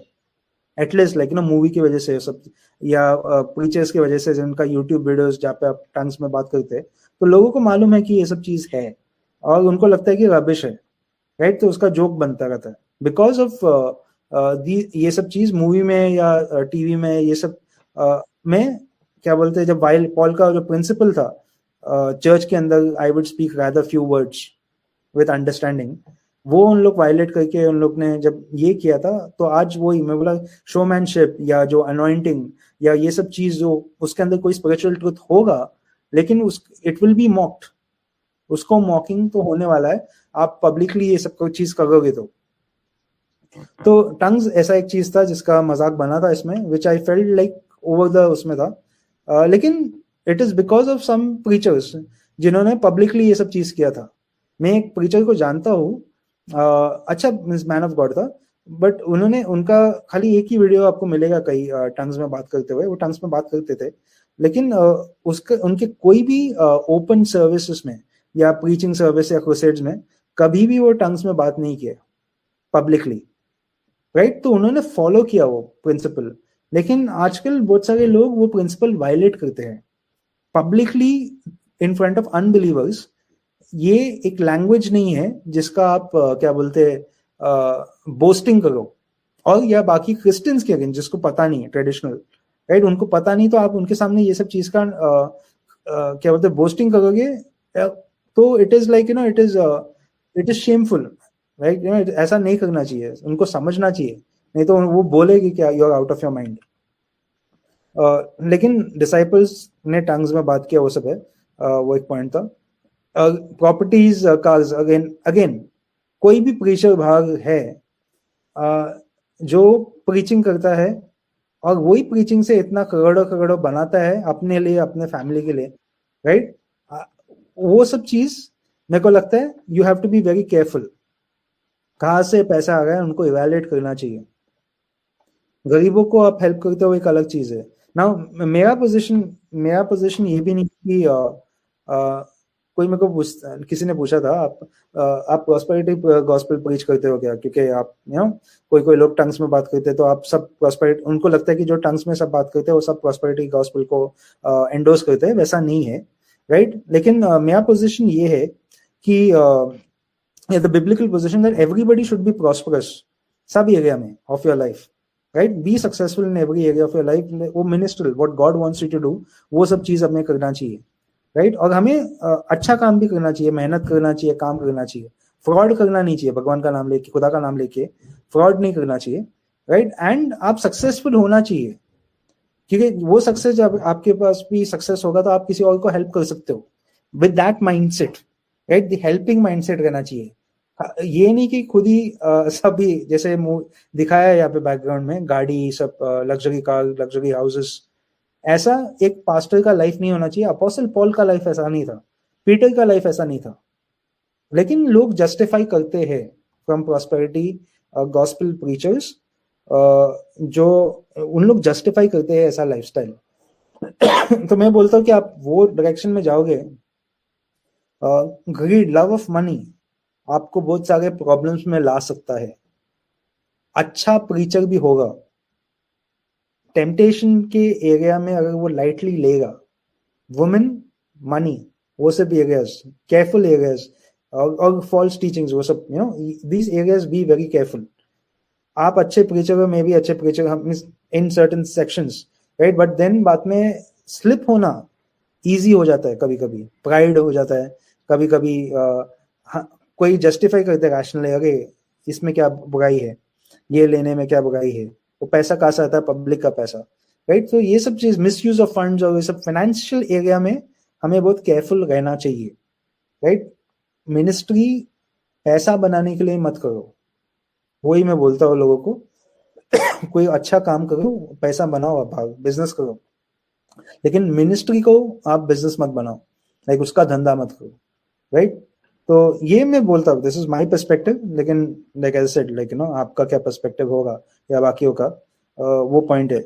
एटलीस्ट लाइक मूवी की वजह से सब या प्रीचर्स की वजह से जिनका यूट्यूब वीडियोस जहाँ पे आप टंग्स में बात करते हैं तो लोगों को मालूम है कि ये सब चीज है और उनको लगता है कि रबिश है, राइट। तो उसका जोक बनता रहता है बिकॉज ऑफ ये सब चीज मूवी में या टीवी में ये सब में क्या बोलते हैं, जब वाइल पॉल का जो प्रिंसिपल था चर्च के अंदर, I would speak rather few words with understanding, वो उन लोग वायलेट करके उन लोग ने जब ये किया था तो आज वही मैं बोला शोमैनशिप या जो अनॉइंटिंग या ये सब चीज जो उसके अंदर कोई स्पिरिचुअल ट्रुथ होगा लेकिन उस इट विल बी मॉक्ड, उसको मॉकिंग तो होने वाला है आप पब्लिकली ये सब कोई चीज करोगे तो टंग्स ऐसा एक चीज था जिसका मजाक बना था इसमें, which I felt like over the उसमें था। लेकिन it is because of some preachers जिन्होंने पब्लिकली ये सब चीज किया था। मैं एक प्रीचर को जानता हूँ, अच्छा मैन ऑफ गॉड था, बट उन्होंने उनका खाली एक ही वीडियो आपको मिलेगा कई टंग्स में बात करते हुए, वो टंग्स में बात करते थे लेकिन उसके उनके कोई भी ओपन सर्विसेज में या प्रीचिंग सर्विस या क्रूसेड्स में कभी भी वो टंग्स में बात नहीं किया पब्लिकली, राइट। तो उन्होंने फॉलो किया वो प्रिंसिपल, लेकिन आजकल बहुत सारे लोग वो प्रिंसिपल वायलेट करते हैं publicly in front of unbelievers. ये एक लैंग्वेज नहीं है जिसका आप क्या बोलते हैं बोस्टिंग करो, और या बाकी क्रिश्चियंस के अगेंस्ट जिसको पता नहीं है ट्रेडिशनल, राइट, उनको पता नहीं तो आप उनके सामने ये सब चीज का क्या बोलते हैं बोस्टिंग करोगे तो it is like it is shameful, right. ऐसा नहीं करना चाहिए, उनको समझना चाहिए, नहीं तो वो बोलेगी क्या you are out of your mind. लेकिन डिसाइपल्स ने टंग्स में बात किया वो सब है, वो एक पॉइंट था। प्रॉपर्टीज कार्स अगेन कोई भी प्रीचर भाग है जो प्रीचिंग करता है और वही प्रीचिंग से इतना करोड़ों करोड़ों बनाता है अपने लिए अपने फैमिली के लिए, राइट। वो सब चीज मेरे को लगता है you have to be very careful, कहाँ से पैसा आ रहा है उनको इवैल्यूएट करना चाहिए। गरीबों को आप हेल्प करते हो एक अलग चीज है ना। मेरा पोजीशन ये भी नहीं कि कोई मेरे को किसी ने पूछा था आप प्रॉस्पेरिटी गॉस्पेल प्रीच करते हो क्या, क्योंकि आप कोई लोग टंग्स में बात करते हैं तो आप सब प्रॉस्पेरिटी, उनको लगता है कि जो टंग्स में सब बात करते हैं वो सब प्रॉस्पेरिटी गॉस्पेल को एंडोर्स करते हैं, वैसा नहीं है, राइट। लेकिन मेरा पोजीशन ये है कि the biblical position that everybody should be prosperous सब एरिया में of your life, right, be successful in every area of your life, वो ministerial what God wants you to do वो सब चीज हमें करना चाहिए, राइट। और हमें अच्छा काम भी करना चाहिए, मेहनत करना चाहिए, काम करना चाहिए, फ्रॉड करना नहीं चाहिए, भगवान का नाम लेके खुदा का नाम लेके फ्रॉड नहीं करना चाहिए, राइट। एंड आप सक्सेसफुल होना चाहिए, क्योंकि वो सक्सेस जब आपके पास भी सक्सेस होगा तो आप किसी और को हेल्प कर सकते हो with that mindset, right. The helping mindset रहना चाहिए, ये नहीं कि खुद ही सभी जैसे दिखाया है यहाँ पे बैकग्राउंड में गाड़ी सब लग्जरी कार लग्जरी हाउसेस, ऐसा एक पास्टर का लाइफ नहीं होना चाहिए। अपोस्टल पॉल का लाइफ ऐसा नहीं था, पीटर का लाइफ ऐसा नहीं था, लेकिन लोग जस्टिफाई करते हैं फ्रॉम प्रॉस्पेरिटी गॉस्पेल प्रीचर्स, जो उन लोग जस्टिफाई करते हैं ऐसा लाइफस्टाइल। तो मैं बोलता हूँ कि आप वो डायरेक्शन में जाओगे, ग्रीड लव ऑफ मनी आपको बहुत सारे प्रॉब्लम्स में ला सकता है। अच्छा प्रीचर भी होगा, टेम्पटेशन के एरिया में अगर वो लाइटली लेगा, वुमेन मनी वो सब एरियाज, केयरफुल एरियाज और फॉल्स टीचिंग्स वो सब, these areas be very careful. आप अच्छे प्रीचर हो, मैं भी अच्छे प्रीचर हम in certain sections, right, but then बाद में स्लिप होना इजी हो जाता है, कभी कभी प्राइड हो जाता है, कभी कभी कोई जस्टिफाई करते हैं रैशनली, अरे इसमें क्या बुराई है, ये लेने में क्या बुराई है, वो पैसा कहाँ से आता है, पब्लिक का पैसा, राइट। तो ये सब चीज मिसयूज ऑफ फंड्स और ये सब फाइनेंशियल एरिया में हमें बहुत केयरफुल रहना चाहिए, राइट। मिनिस्ट्री पैसा बनाने के लिए मत करो। वही मैं बोलता हूँ लोगों को, कोई अच्छा काम करो, पैसा बनाओ, आप बिजनेस करो, लेकिन मिनिस्ट्री को आप बिजनेस मत बनाओ, लाइक उसका धंधा मत करो, राइट? तो ये मैं बोलता हूँ, दिस इज माय पर्सपेक्टिव, लेकिन लाइक एज सेड, लाइक आपका क्या पर्सपेक्टिव होगा या बाकियों का, वो पॉइंट है।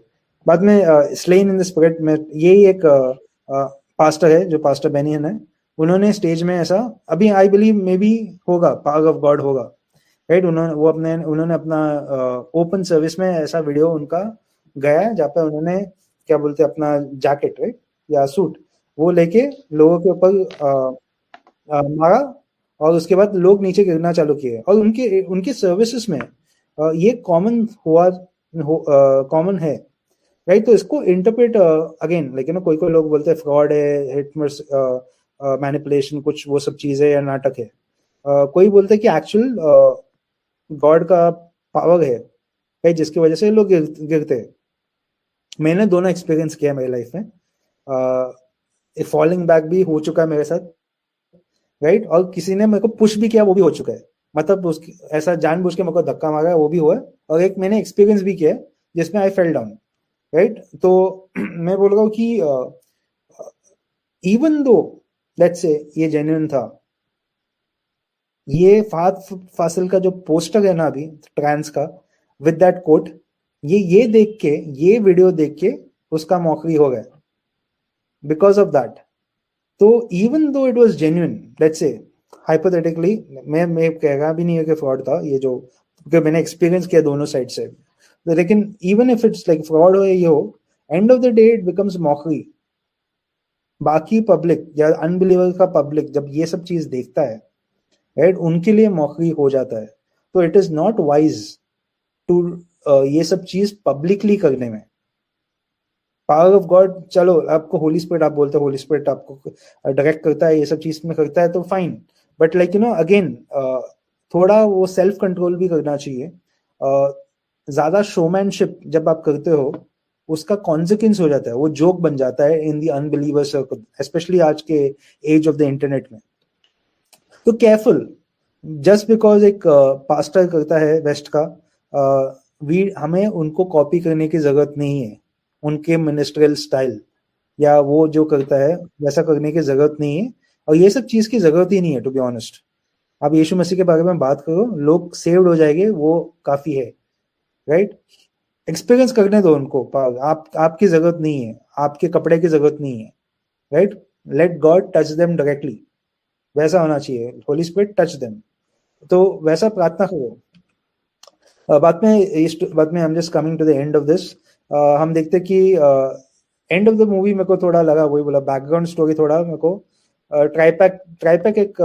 बाद में स्लेन इन द स्पिरिट में यही एक पास्टर है, जो पास्टर बेनियन है, उन्होंने स्टेज में ऐसा, अभी आई बिलीव मे बी होगा, पावर ऑफ गॉड होगा, राइट? उन्होंने अपना ओपन सर्विस में ऐसा वीडियो उनका गया जहाँ पे उन्होंने क्या बोलते हैं, अपना जैकेट, राइट, या सूट, वो लेके लोगों के ऊपर मारा, और उसके बाद लोग नीचे गिरना चालू किए। और उनके सर्विसेज में ये कॉमन है, राइट? तो इसको इंटरप्रेट अगेन, लेकिन कोई कोई लोग बोलते हैं फ्रॉड है, हिटमर्स मैनिपुलेशन, कुछ वो सब चीजें या नाटक है। कोई बोलते हैं कि एक्चुअल गॉड का पावर है, राइट, जिसकी वजह से लोग गिरते हैं। मैंने दोनों एक्सपीरियंस किया मेरी लाइफ में, फॉलिंग बैक भी हो चुका है मेरे साथ, राइट? और किसी ने मेरे को पुश भी किया, वो भी हो चुका है, मतलब उसकी ऐसा जानबूझ के मेरे को धक्का मारा है, वो भी हुआ है। और एक मैंने एक्सपीरियंस भी किया है जिसमें आई फेल डाउन, राइट? तो मैं बोल रहा हूँ कि इवन दो लेट्स से ये जेन्युइन था, ये फाद फासिल का जो पोस्टर है ना अभी ट्रांस का, विद दैट कोट, ये देख के, ये वीडियो देख के उसका मौकरी हो गया बिकॉज ऑफ दैट। तो even though it was genuine, let's say hypothetically, मैं कह रहा भी नहीं है कि फ्रॉड था ये, जो क्योंकि मैंने एक्सपीरियंस किया दोनों साइड से, लेकिन even if it's like fraud हो ये हो, end of the day it becomes mockery. बाकी पब्लिक या अनबिलीवर का पब्लिक जब ये सब चीज देखता है, राइट, उनके लिए मॉकरी हो जाता है। तो it is not wise to ये सब चीज पब्लिकली करने में। पावर ऑफ गॉड, चलो आपको होली स्पिरिट, आप बोलते हो होली स्पिरिट आपको डायरेक्ट करता है, ये सब चीज में करता है, तो फाइन, बट लाइक अगेन थोड़ा वो सेल्फ कंट्रोल भी करना चाहिए। ज्यादा शोमैनशिप जब आप करते हो, उसका कॉन्सिक्वेंस हो जाता है, वो जोक बन जाता है इन दी अनबिलीवर सर्कल, स्पेशली आज के एज ऑफ द इंटरनेट में। तो केयरफुल, जस्ट बिकॉज एक पास्टर करता है वेस्ट का, हमें उनको कॉपी करने की जरूरत नहीं है, उनके मिनिस्ट्रियल स्टाइल या वो जो करता है वैसा करने की जरूरत नहीं है, और ये सब चीज की जरूरत ही नहीं है, टू बी ऑनेस्ट। आप यीशु मसीह के बारे में बात करो, लोग सेव्ड हो जाएंगे, वो काफी है, राइट? एक्सपीरियंस करने दो उनको, आपकी जरूरत नहीं है, आपके कपड़े की जरूरत नहीं है, right? Let God touch them directly, वैसा होना चाहिए, होली स्पिरिट टच देम, तो वैसा प्रार्थना करो। बाद में I am just coming to the end of this. हम देखते कि एंड ऑफ द मूवी मेरे को थोड़ा लगा, वही बोला, बैकग्राउंड स्टोरी थोड़ा मेरे को, ट्राइपैक एक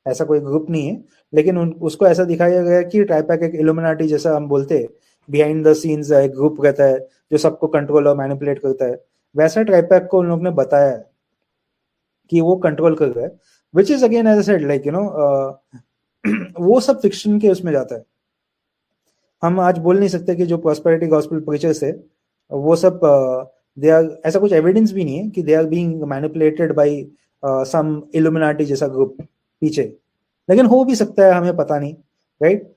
ऐसा कोई ग्रुप नहीं है, लेकिन उसको ऐसा दिखाया गया कि ट्राइपैक एक इल्यूमिनाटी जैसा, हम बोलते हैं बिहाइंड द सीन्स एक ग्रुप रहता है जो सबको कंट्रोल और मैनिपुलेट करता है, वैसा ट्राइपैक को उन लोग ने बताया है कि वो कंट्रोल कर रहा है, which is again as I said, like वो सब फिक्शन के उसमें जाता है। हम आज बोल नहीं सकते कि जो प्रॉस्पेरिटी गॉस्पेल प्रीचर्स है वो सब दे आर, ऐसा कुछ एविडेंस भी नहीं है कि they are being manipulated by some Illuminati जैसा ग्रुप पीछे, लेकिन हो भी सकता है, हमें पता नहीं, राइट?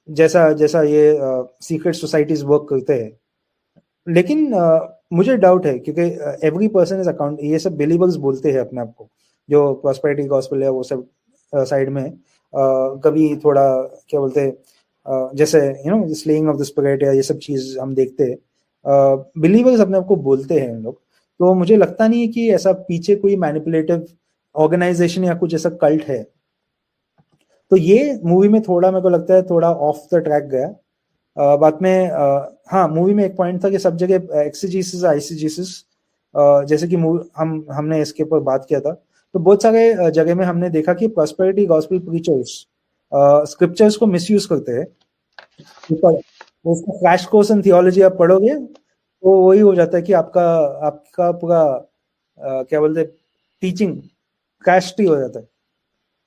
जैसा ये सीक्रेट सोसाइटीज वर्क करते हैं, लेकिन मुझे डाउट है, क्योंकि एवरी पर्सन इज अकाउंट, ये सब बिलीवर्स बोलते हैं अपने आप को, जो प्रॉस्पेरिटी गॉस्पेल है वो सब साइड में कभी थोड़ा क्या बोलते हैं, जैसे स्लेइंग ऑफ द स्पिरिट या ये सब चीज हम देखते हैं, बिलीवर्स अपने आप को बोलते हैं लोग। तो मुझे लगता नहीं है कि ऐसा पीछे कोई मैनिपुलेटिव ऑर्गेनाइजेशन या कुछ ऐसा कल्ट है। तो ये मूवी में थोड़ा मेरे को लगता है थोड़ा ऑफ द ट्रैक गया। बाद में हाँ, मूवी में एक पॉइंट था कि सब जगह एक्सीजीसिस आईसीजीसिस, जैसे कि हमने इसके ऊपर बात किया था, तो बहुत सारे जगह में हमने देखा कि प्रॉस्पेरिटी गॉस्पेल प्रीचर्स स्क्रिप्चर्स को मिसयूज करते हैं। उसका क्रैश कोर्स इन थियोलॉजी आप पढ़ोगे तो वही हो जाता है कि आपका पूरा क्या बोलते हैं, टीचिंग क्रैश हो जाता है,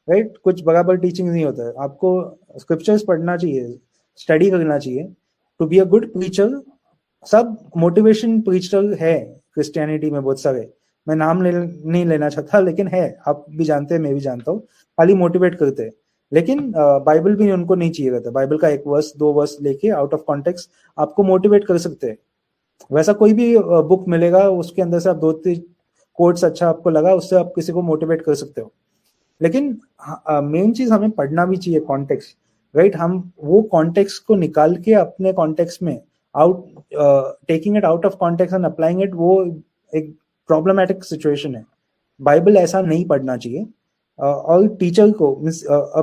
राइट? कुछ बराबर टीचिंग नहीं होता है। आपको स्क्रिप्चर्स पढ़ना चाहिए, स्टडी करना चाहिए to be a good preacher. सब मोटिवेशन प्रीचर है क्रिश्चियनिटी में बहुत सारे, मैं नाम नहीं लेना चाहता, लेकिन है, आप भी जानते हैं, मैं भी जानता हूँ, खाली मोटिवेट करते हैं। लेकिन बाइबल भी उनको नहीं चाहिए रहता। बाइबल का एक वर्स 2 वर्स लेके आउट ऑफ कॉन्टेक्स्ट आपको मोटिवेट कर सकते हैं। वैसा कोई भी बुक मिलेगा, उसके अंदर से आप 2-3 कोट्स अच्छा आपको लगा, उससे आप किसी को मोटिवेट कर सकते हो। लेकिन मेन चीज हमें पढ़ना भी चाहिए कॉन्टेक्स्ट, राइट? हम वो कॉन्टेक्स्ट को निकाल के अपने कॉन्टेक्स्ट में out taking it out of context and applying it, वो एक प्रॉब्लमैटिक सिचुएशन है। बाइबल ऐसा नहीं पढ़ना चाहिए। और टीचर को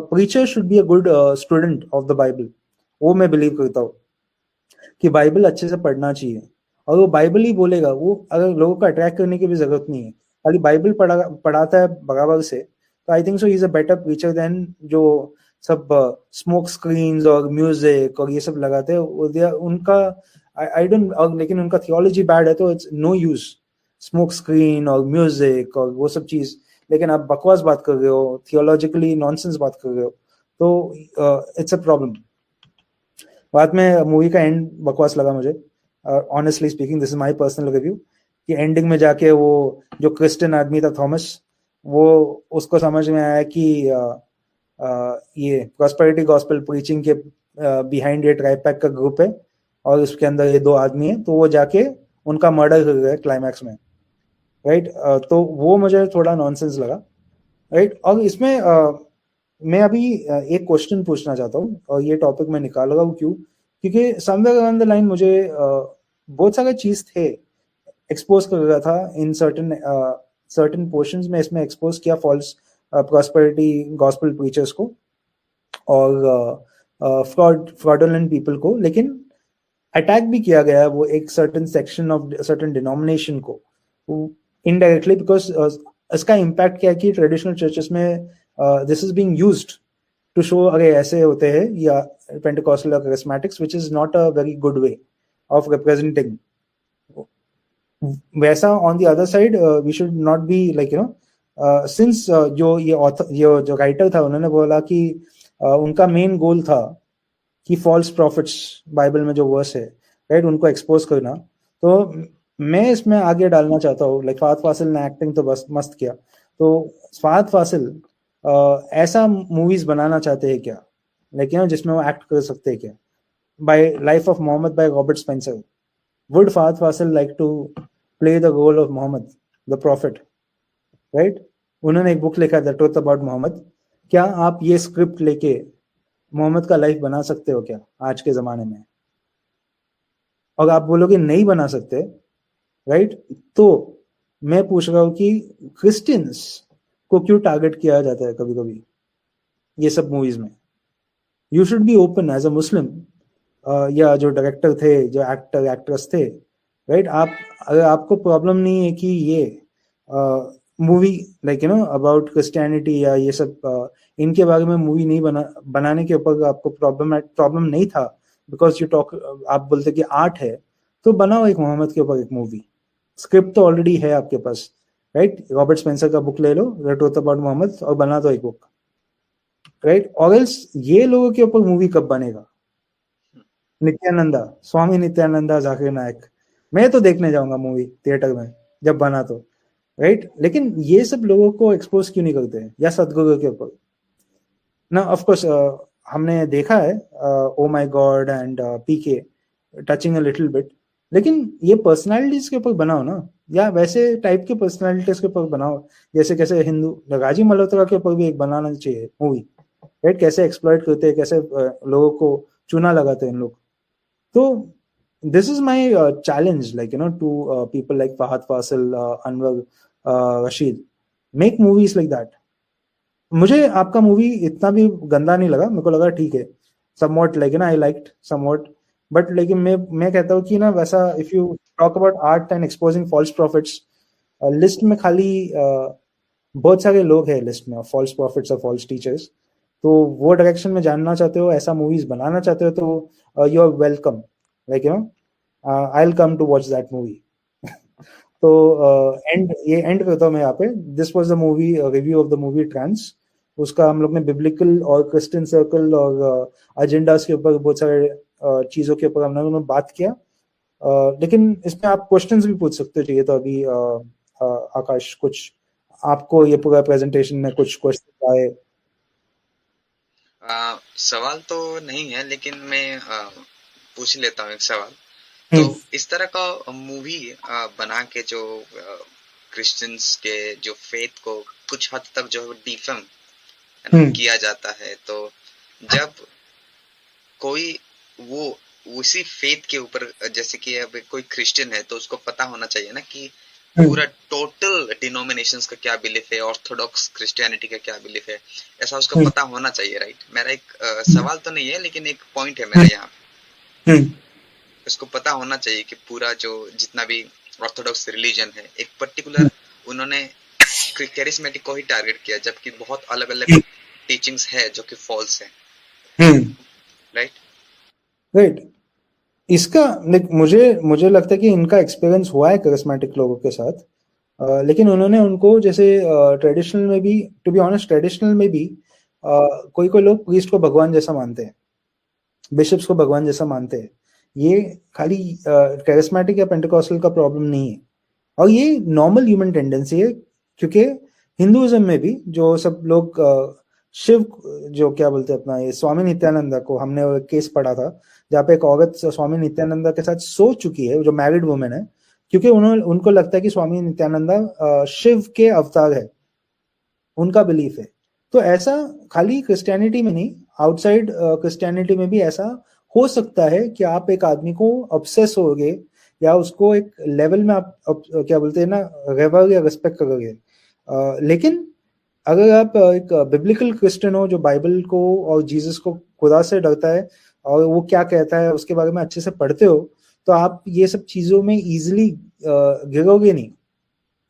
preacher should be a good student of the Bible, वो मैं बिलीव करता हूँ कि बाइबल अच्छे से पढ़ना चाहिए। और वो बाइबल ही बोलेगा, वो अगर लोगों को अट्रैक्ट करने की भी जरूरत नहीं है, खाली बाइबल पढ़ाता है बराबर से, तो I think so he is a better preacher than जो सब स्मोक स्क्रीन्स और म्यूजिक और ये सब लगाते हैं उनका। आई डोंट, लेकिन उनका थियोलॉजी बैड है तो it's no use smoke screen और म्यूजिक और वो सब चीज। लेकिन आप बकवास बात कर रहे हो, थियोलॉजिकली नॉनसेंस बात कर रहे हो, तो इट्स अ प्रॉब्लम। बाद में मूवी का एंड बकवास लगा मुझे, honestly speaking, this is my personal review, कि एंडिंग में जाके वो जो क्रिश्चियन आदमी था थॉमस, वो उसको समझ में आया कि ये प्रॉस्पेरिटी गॉस्पेल प्रीचिंग के बिहाइंड ये ट्राइपैक का ग्रुप है और उसके अंदर ये 2 आदमी है, तो वो जाके उनका मर्डर कर गया क्लाइमैक्स में, राइट? तो वो मुझे थोड़ा नॉनसेंस लगा, राइट? और इसमें मैं अभी एक क्वेश्चन पूछना चाहता हूँ, और ये टॉपिक मैं निकाल रहा हूँ क्यों, क्योंकि समवेयर अराउंड द लाइन मुझे बहुत सारे चीज थे एक्सपोज कर रहा था इन सर्टेन पोर्शंस में। इसमें एक्सपोज किया फॉल्स प्रॉस्पेरिटी गॉस्पेल प्रीचर्स को और फ्रॉडुलेंट पीपल को, लेकिन अटैक भी किया गया वो एक certain section of certain denomination को इनडायरेक्टली, बिकॉज इसका इम्पैक्ट क्या है कि ट्रेडिशनल चर्चेस में this is being used to show अरे ऐसे होते हैं या पेंटिकॉस्टल और charismatics, which is not a very good way of representing. वैसा on the other side we should not be like since जो ये ऑथर जो राइटर था उन्होंने बोला कि उनका मेन गोल था कि फॉल्स प्रॉफिट्स बाइबल में जो वर्स है, राइट, उनको एक्सपोज करना। तो मैं इसमें आगे डालना चाहता हूँ, लाइक फहद फासिल ने एक्टिंग तो बस मस्त किया, तो फहद फासिल ऐसा मूवीज बनाना चाहते हैं क्या, लाइक जिसमें वो एक्ट कर सकते हैं क्या? By life of Muhammad by Robert Spencer, would Fahadh Faasil like to play the role of Muhammad the prophet, right? उन्होंने एक बुक लिखा द ट्रुथ अबाउट मोहम्मद। क्या आप ये स्क्रिप्ट लेके मोहम्मद का लाइफ बना सकते हो क्या आज के जमाने में? और आप बोलोगे नहीं बना सकते, राइट? तो मैं पूछ रहा हूं कि क्रिश्चियंस को क्यों टारगेट किया जाता है कभी कभी ये सब मूवीज में? You should be open as a Muslim, या जो डायरेक्टर थे, जो एक्टर एक्ट्रेस थे, राइट? आप अगर आपको प्रॉब्लम नहीं है कि ये मूवी लाइक अबाउट क्रिश्चियनिटी या ये सब इनके बारे में मूवी नहीं बनाने के ऊपर आपको प्रॉब्लम नहीं था, बिकॉज यू टॉक, आप बोलते कि आर्ट है, तो बनाओ एक मोहम्मद के ऊपर एक मूवी। स्क्रिप्ट तो ऑलरेडी है आपके पास, राइट? रॉबर्ट स्पेंसर का बुक ले लो द ट्रुथ अबाउट मोहम्मद और बना दो एक बुक, राइट? और एल्स ये लोगों के ऊपर मूवी कब बनेगा? नित्यानंदा, स्वामी नित्यानंदा, जाकिर नायक, मैं तो देखने जाऊंगा मूवी थिएटर में जब बना तो, राइट? लेकिन ये सब लोगों को एक्सपोज क्यों नहीं करते हैं? या सदगुरु के ऊपर ना, ऑफ कोर्स हमने देखा है oh my God and PK touching a little bit, लेकिन ये पर्सनालिटीज के ऊपर बनाओ ना, या वैसे टाइप के पर्सनालिटीज के ऊपर बनाओ, जैसे कैसे हिंदू गाजी मल्होत्रा के ऊपर भी एक बनाना चाहिए मूवी, राइट? कैसे एक्सप्लॉइट करते हैं, कैसे लोगों को चूना लगाते हैं इन लोग। तो this is my challenge, like to people like Fahad Fasil, Anwar Rashid, make movies like that. मुझे आपका मूवी इतना भी गंदा नहीं लगा, मेरे को लगा ठीक है, somewhat like I liked somewhat, but लेकिन मैं कहता हूँ कि ना वैसा if you talk about art and exposing false prophets, list में खाली बहुत सारे लोग हैं लिस्ट में, false prophets और false teachers, तो वो डायरेक्शन में जानना चाहते हो, ऐसा मूवीज बनाना चाहते हो, तो you are welcome, like I'll come to watch that movie. तो एंड करता हूँ मैं यहाँ पे। This was the movie review of the movie Trance. उसका हम लोग ने बिब्लिकल और क्रिश्चियन सर्कल और एजेंडास के ऊपर बहुत सारे चीजों के ऊपर हम लोगों ने बात किया, लेकिन इसमें आप क्वेश्चंस भी पूछ सकते चाहिए। तो अभी आकाश, कुछ आपको ये पूरा प्रेजेंटेशन में कुछ क्वेश्चन आए? सवाल तो नहीं है, लेकिन मैं पूछ लेता हूँ एक सवाल। तो इस तरह का मूवी बना के जो क्रिश्चियंस के जो फेथ को कुछ हद तक जो डिफेम है ना किया जाता है, तो जब कोई वो उसी फेथ के ऊपर, जैसे कि अब कोई क्रिश्चियन है तो उसको पता होना चाहिए ना कि पूरा टोटल डिनोमिनेशंस का क्या बिलीफ है, ऑर्थोडॉक्स क्रिश्चियनिटी का क्या बिलीफ है, ऐसा उसको पता होना चाहिए, राइट? मेरा एक सवाल तो नहीं है, लेकिन एक पॉइंट है मेरा यहाँ पे। उसको पता होना चाहिए कि पूरा जो जितना भी ऑर्थोडॉक्स रिलीजन है, एक पर्टिकुलर उन्होंने कैरिस्मेटिक को ही टारगेट किया, जबकि बहुत अलग अलग टीचिंग्स है जो कि फॉल्स है, राइट? राइट। इसका मुझे मुझे लगता है कि इनका एक्सपीरियंस हुआ है करिस्मेटिक लोगों के साथ, लेकिन उन्होंने उनको जैसे ट्रेडिशनल में भी, टू बी ऑनेस्ट ट्रेडिशनल में भी कोई कोई लोग प्रीस्ट को भगवान जैसा मानते हैं, बिशप्स को भगवान जैसा मानते हैं। ये खाली कैरिस्मेटिक या पेंटिकॉस्टल का प्रॉब्लम नहीं है, और ये नॉर्मल ह्यूमन टेंडेंसी है। क्योंकि हिंदुइज्म में भी जो सब लोग शिव, जो क्या बोलते हैं अपना, ये स्वामी नित्यानंदा को हमने एक केस पढ़ा था जहाँ पे एक औरत स्वामी नित्यानंदा के साथ सो चुकी है, जो मैरिड वुमेन है, क्योंकि उनको लगता है कि स्वामी नित्यानंदा शिव के अवतार है, उनका बिलीफ है। तो ऐसा खाली क्रिश्चियनिटी में नहीं, आउटसाइड क्रिश्चियनिटी में भी ऐसा हो सकता है कि आप एक आदमी को ऑब्सेस होगे, या उसको एक लेवल में आप क्या बोलते हैं ना, रेवर या रिस्पेक्ट करोगे। लेकिन अगर आप एक बिब्लिकल क्रिश्चियन हो, जो बाइबल को और जीसस को खुदा से डरता है और वो क्या कहता है उसके बारे में अच्छे से पढ़ते हो, तो आप ये सब चीजों में इजिली गिरोगे नहीं।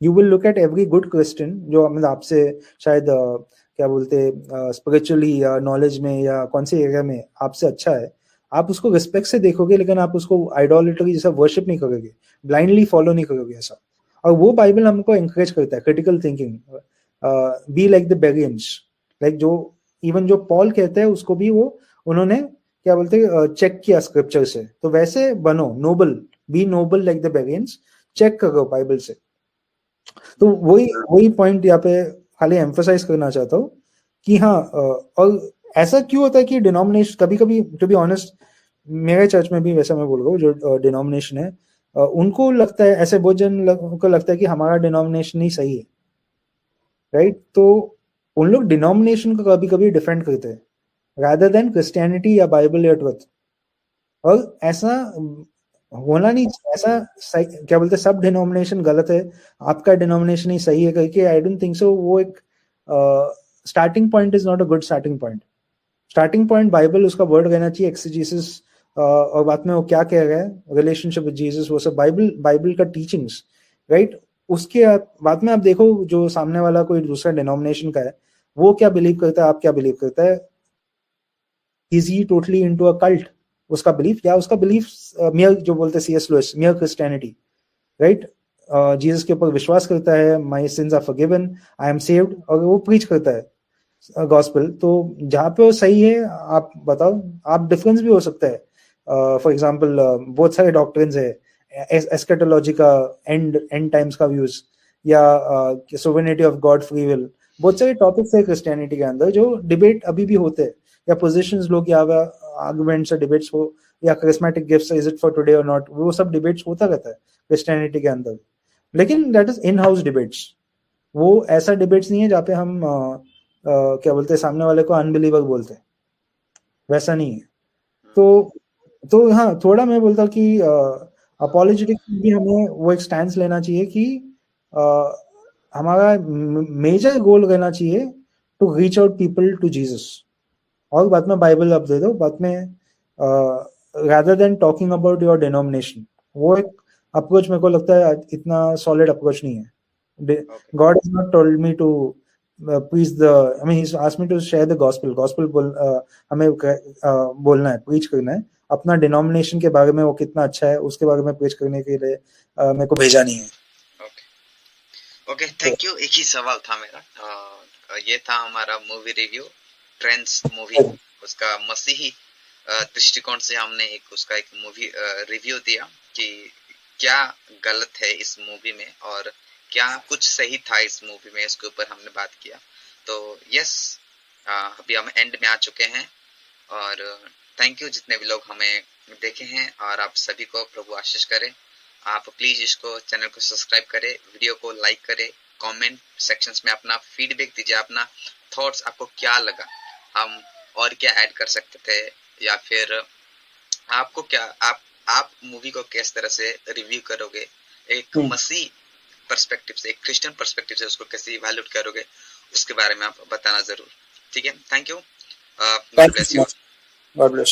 You will look at every good Christian जो मतलब आपसे शायद क्या बोलते स्पिरिचुअली या नॉलेज में या कौन से एरिया में आपसे अच्छा है, आप उसको रिस्पेक्ट से देखोगे, लेकिन आप उसको आइडोलेटरी जैसा वर्शिप नहीं करोगे, ब्लाइंडली फॉलो नहीं करोगे ऐसा। और वो बाइबल हमको एनकरेज करता है critical thinking, be like the Bereans, like जो इवन जो पॉल कहते हैं उसको भी वो उन्होंने क्या बोलते चेक किया स्क्रिप्चर से, तो वैसे बनो noble, be noble like the Bereans, check करो बाइबल से। तो वही वही पॉइंट यहाँ पे खाली एम्फोसाइज करना चाहता हूँ कि हाँ, और ऐसा क्यों होता है कि डिनोमिनेशन कभी कभी, टू बी ऑनेस्ट मेरे चर्च में भी वैसा मैं बोल रहा हूँ, जो डिनोमिनेशन है उनको लगता है, ऐसे बहुत जन को लगता है कि हमारा डिनोमिनेशन ही सही है, राइट? तो उन लोग डिनोमिनेशन को कभी कभी डिफेंड करते हैं रादर देन क्रिश्चियनिटी या बाइबल या ट्रुथ। और ऐसा होना नहीं, ऐसा क्या बोलते सब डिनोमिनेशन गलत है, आपका डिनोमिनेशन ही सही है करके, आई डोंट थिंक सो। वो एक starting point is not a good starting point. Starting point Bible, उसका वर्ड रहना चाहिए, एक्सीजेसिस, और बाद में वो क्या कह रहा है, रिलेशनशिप विद जीसस, वो सब बाइबल बाइबल का टीचिंग्स, राइट? उसके बाद में आप देखो जो सामने वाला कोई दूसरा डिनोमिनेशन का है, वो क्या बिलीव करता है, आप क्या बिलीव करता है, is he totally into a cult, उसका बिलीफ, या उसका बिलीफ मियर, जो बोलते हैं CS Lewis, mere Christianity, right? Jesus के ऊपर विश्वास करता है, my sins are forgiven, I am saved, और वो प्रीच करता है गॉस्पेल। तो जहाँ पे वो सही है, आप बताओ, आप डिफरेंस भी हो सकता है। फॉर एग्जांपल बहुत सारे डॉक्ट्रिन्स है, एस्केटोलॉजी का, एंड टाइम्स का व्यूज, या sovereignty of God, free will, बहुत सारे टॉपिक्स है क्रिश्चियनिटी के अंदर जो डिबेट अभी भी होते हैं, या पोजीशंस लोग, या आर्गुमेंट्स या डिबेट्स हो, या charismatic gifts, is it for today और नॉट, वो सब डिबेट्स होता रहता है क्रिश्चियनिटी के अंदर। लेकिन that is in house debates, वो ऐसा डिबेट्स नहीं है जहाँ पे हम क्या बोलते हैं सामने वाले को अनबिलीवर बोलते हैं, वैसा नहीं है। तो हाँ, थोड़ा मैं बोलता हूँ कि अपॉलोजेटिक्स भी हमें वो एक स्टैंड लेना चाहिए कि हमारा मेजर गोल रहना चाहिए to reach out people to Jesus, और बाद में बाइबल आप दे दो बाद में, rather than talking about your denomination. वो एक अप्रोच मेरे को लगता है इतना सॉलिड अप्रोच नहीं है। God has not told me to preach the, I mean he asked me to share the gospel. Gospel हमें बोलना है, प्रीच करना है। अपना डिनोमिनेशन के बारे में वो कितना अच्छा है उसके बारे में प्रीच करने के लिए मेरे को भेजा नहीं है। Okay, thank you. एक ही सवाल था मेरा, ये था हमारा मूवी रिव्यू, ट्रेंड्स मूवी, उसका मसीही दृष्टिकोण से हमने उसका एक मूवी रिव्यू दिया कि क्या गलत है इस मूवी में और क्या कुछ सही था इस मूवी में, इसके ऊपर हमने बात किया। तो यस, अभी हम एंड में आ चुके हैं और थैंक यू जितने भी लोग हमें देखे हैं और आप सभी को प्रभु आशीष करे। आप प्लीज इसको चैनल को सब्सक्राइब करें, वीडियो को लाइक करें, कमेंट सेक्शंस में अपना फीडबैक दीजिए, अपना थॉट्स आपको क्या लगा, हम और क्या ऐड कर सकते थे, या फिर आपको क्या आप मूवी को किस तरह से रिव्यू करोगे, एक मसीह पर्सपेक्टिव से, एक क्रिश्चियन पर्सपेक्टिव से उसको कैसे इवैल्यूएट करोगे, उसके बारे में आप बताना जरूर। ठीक है, thank you, God bless you. God bless.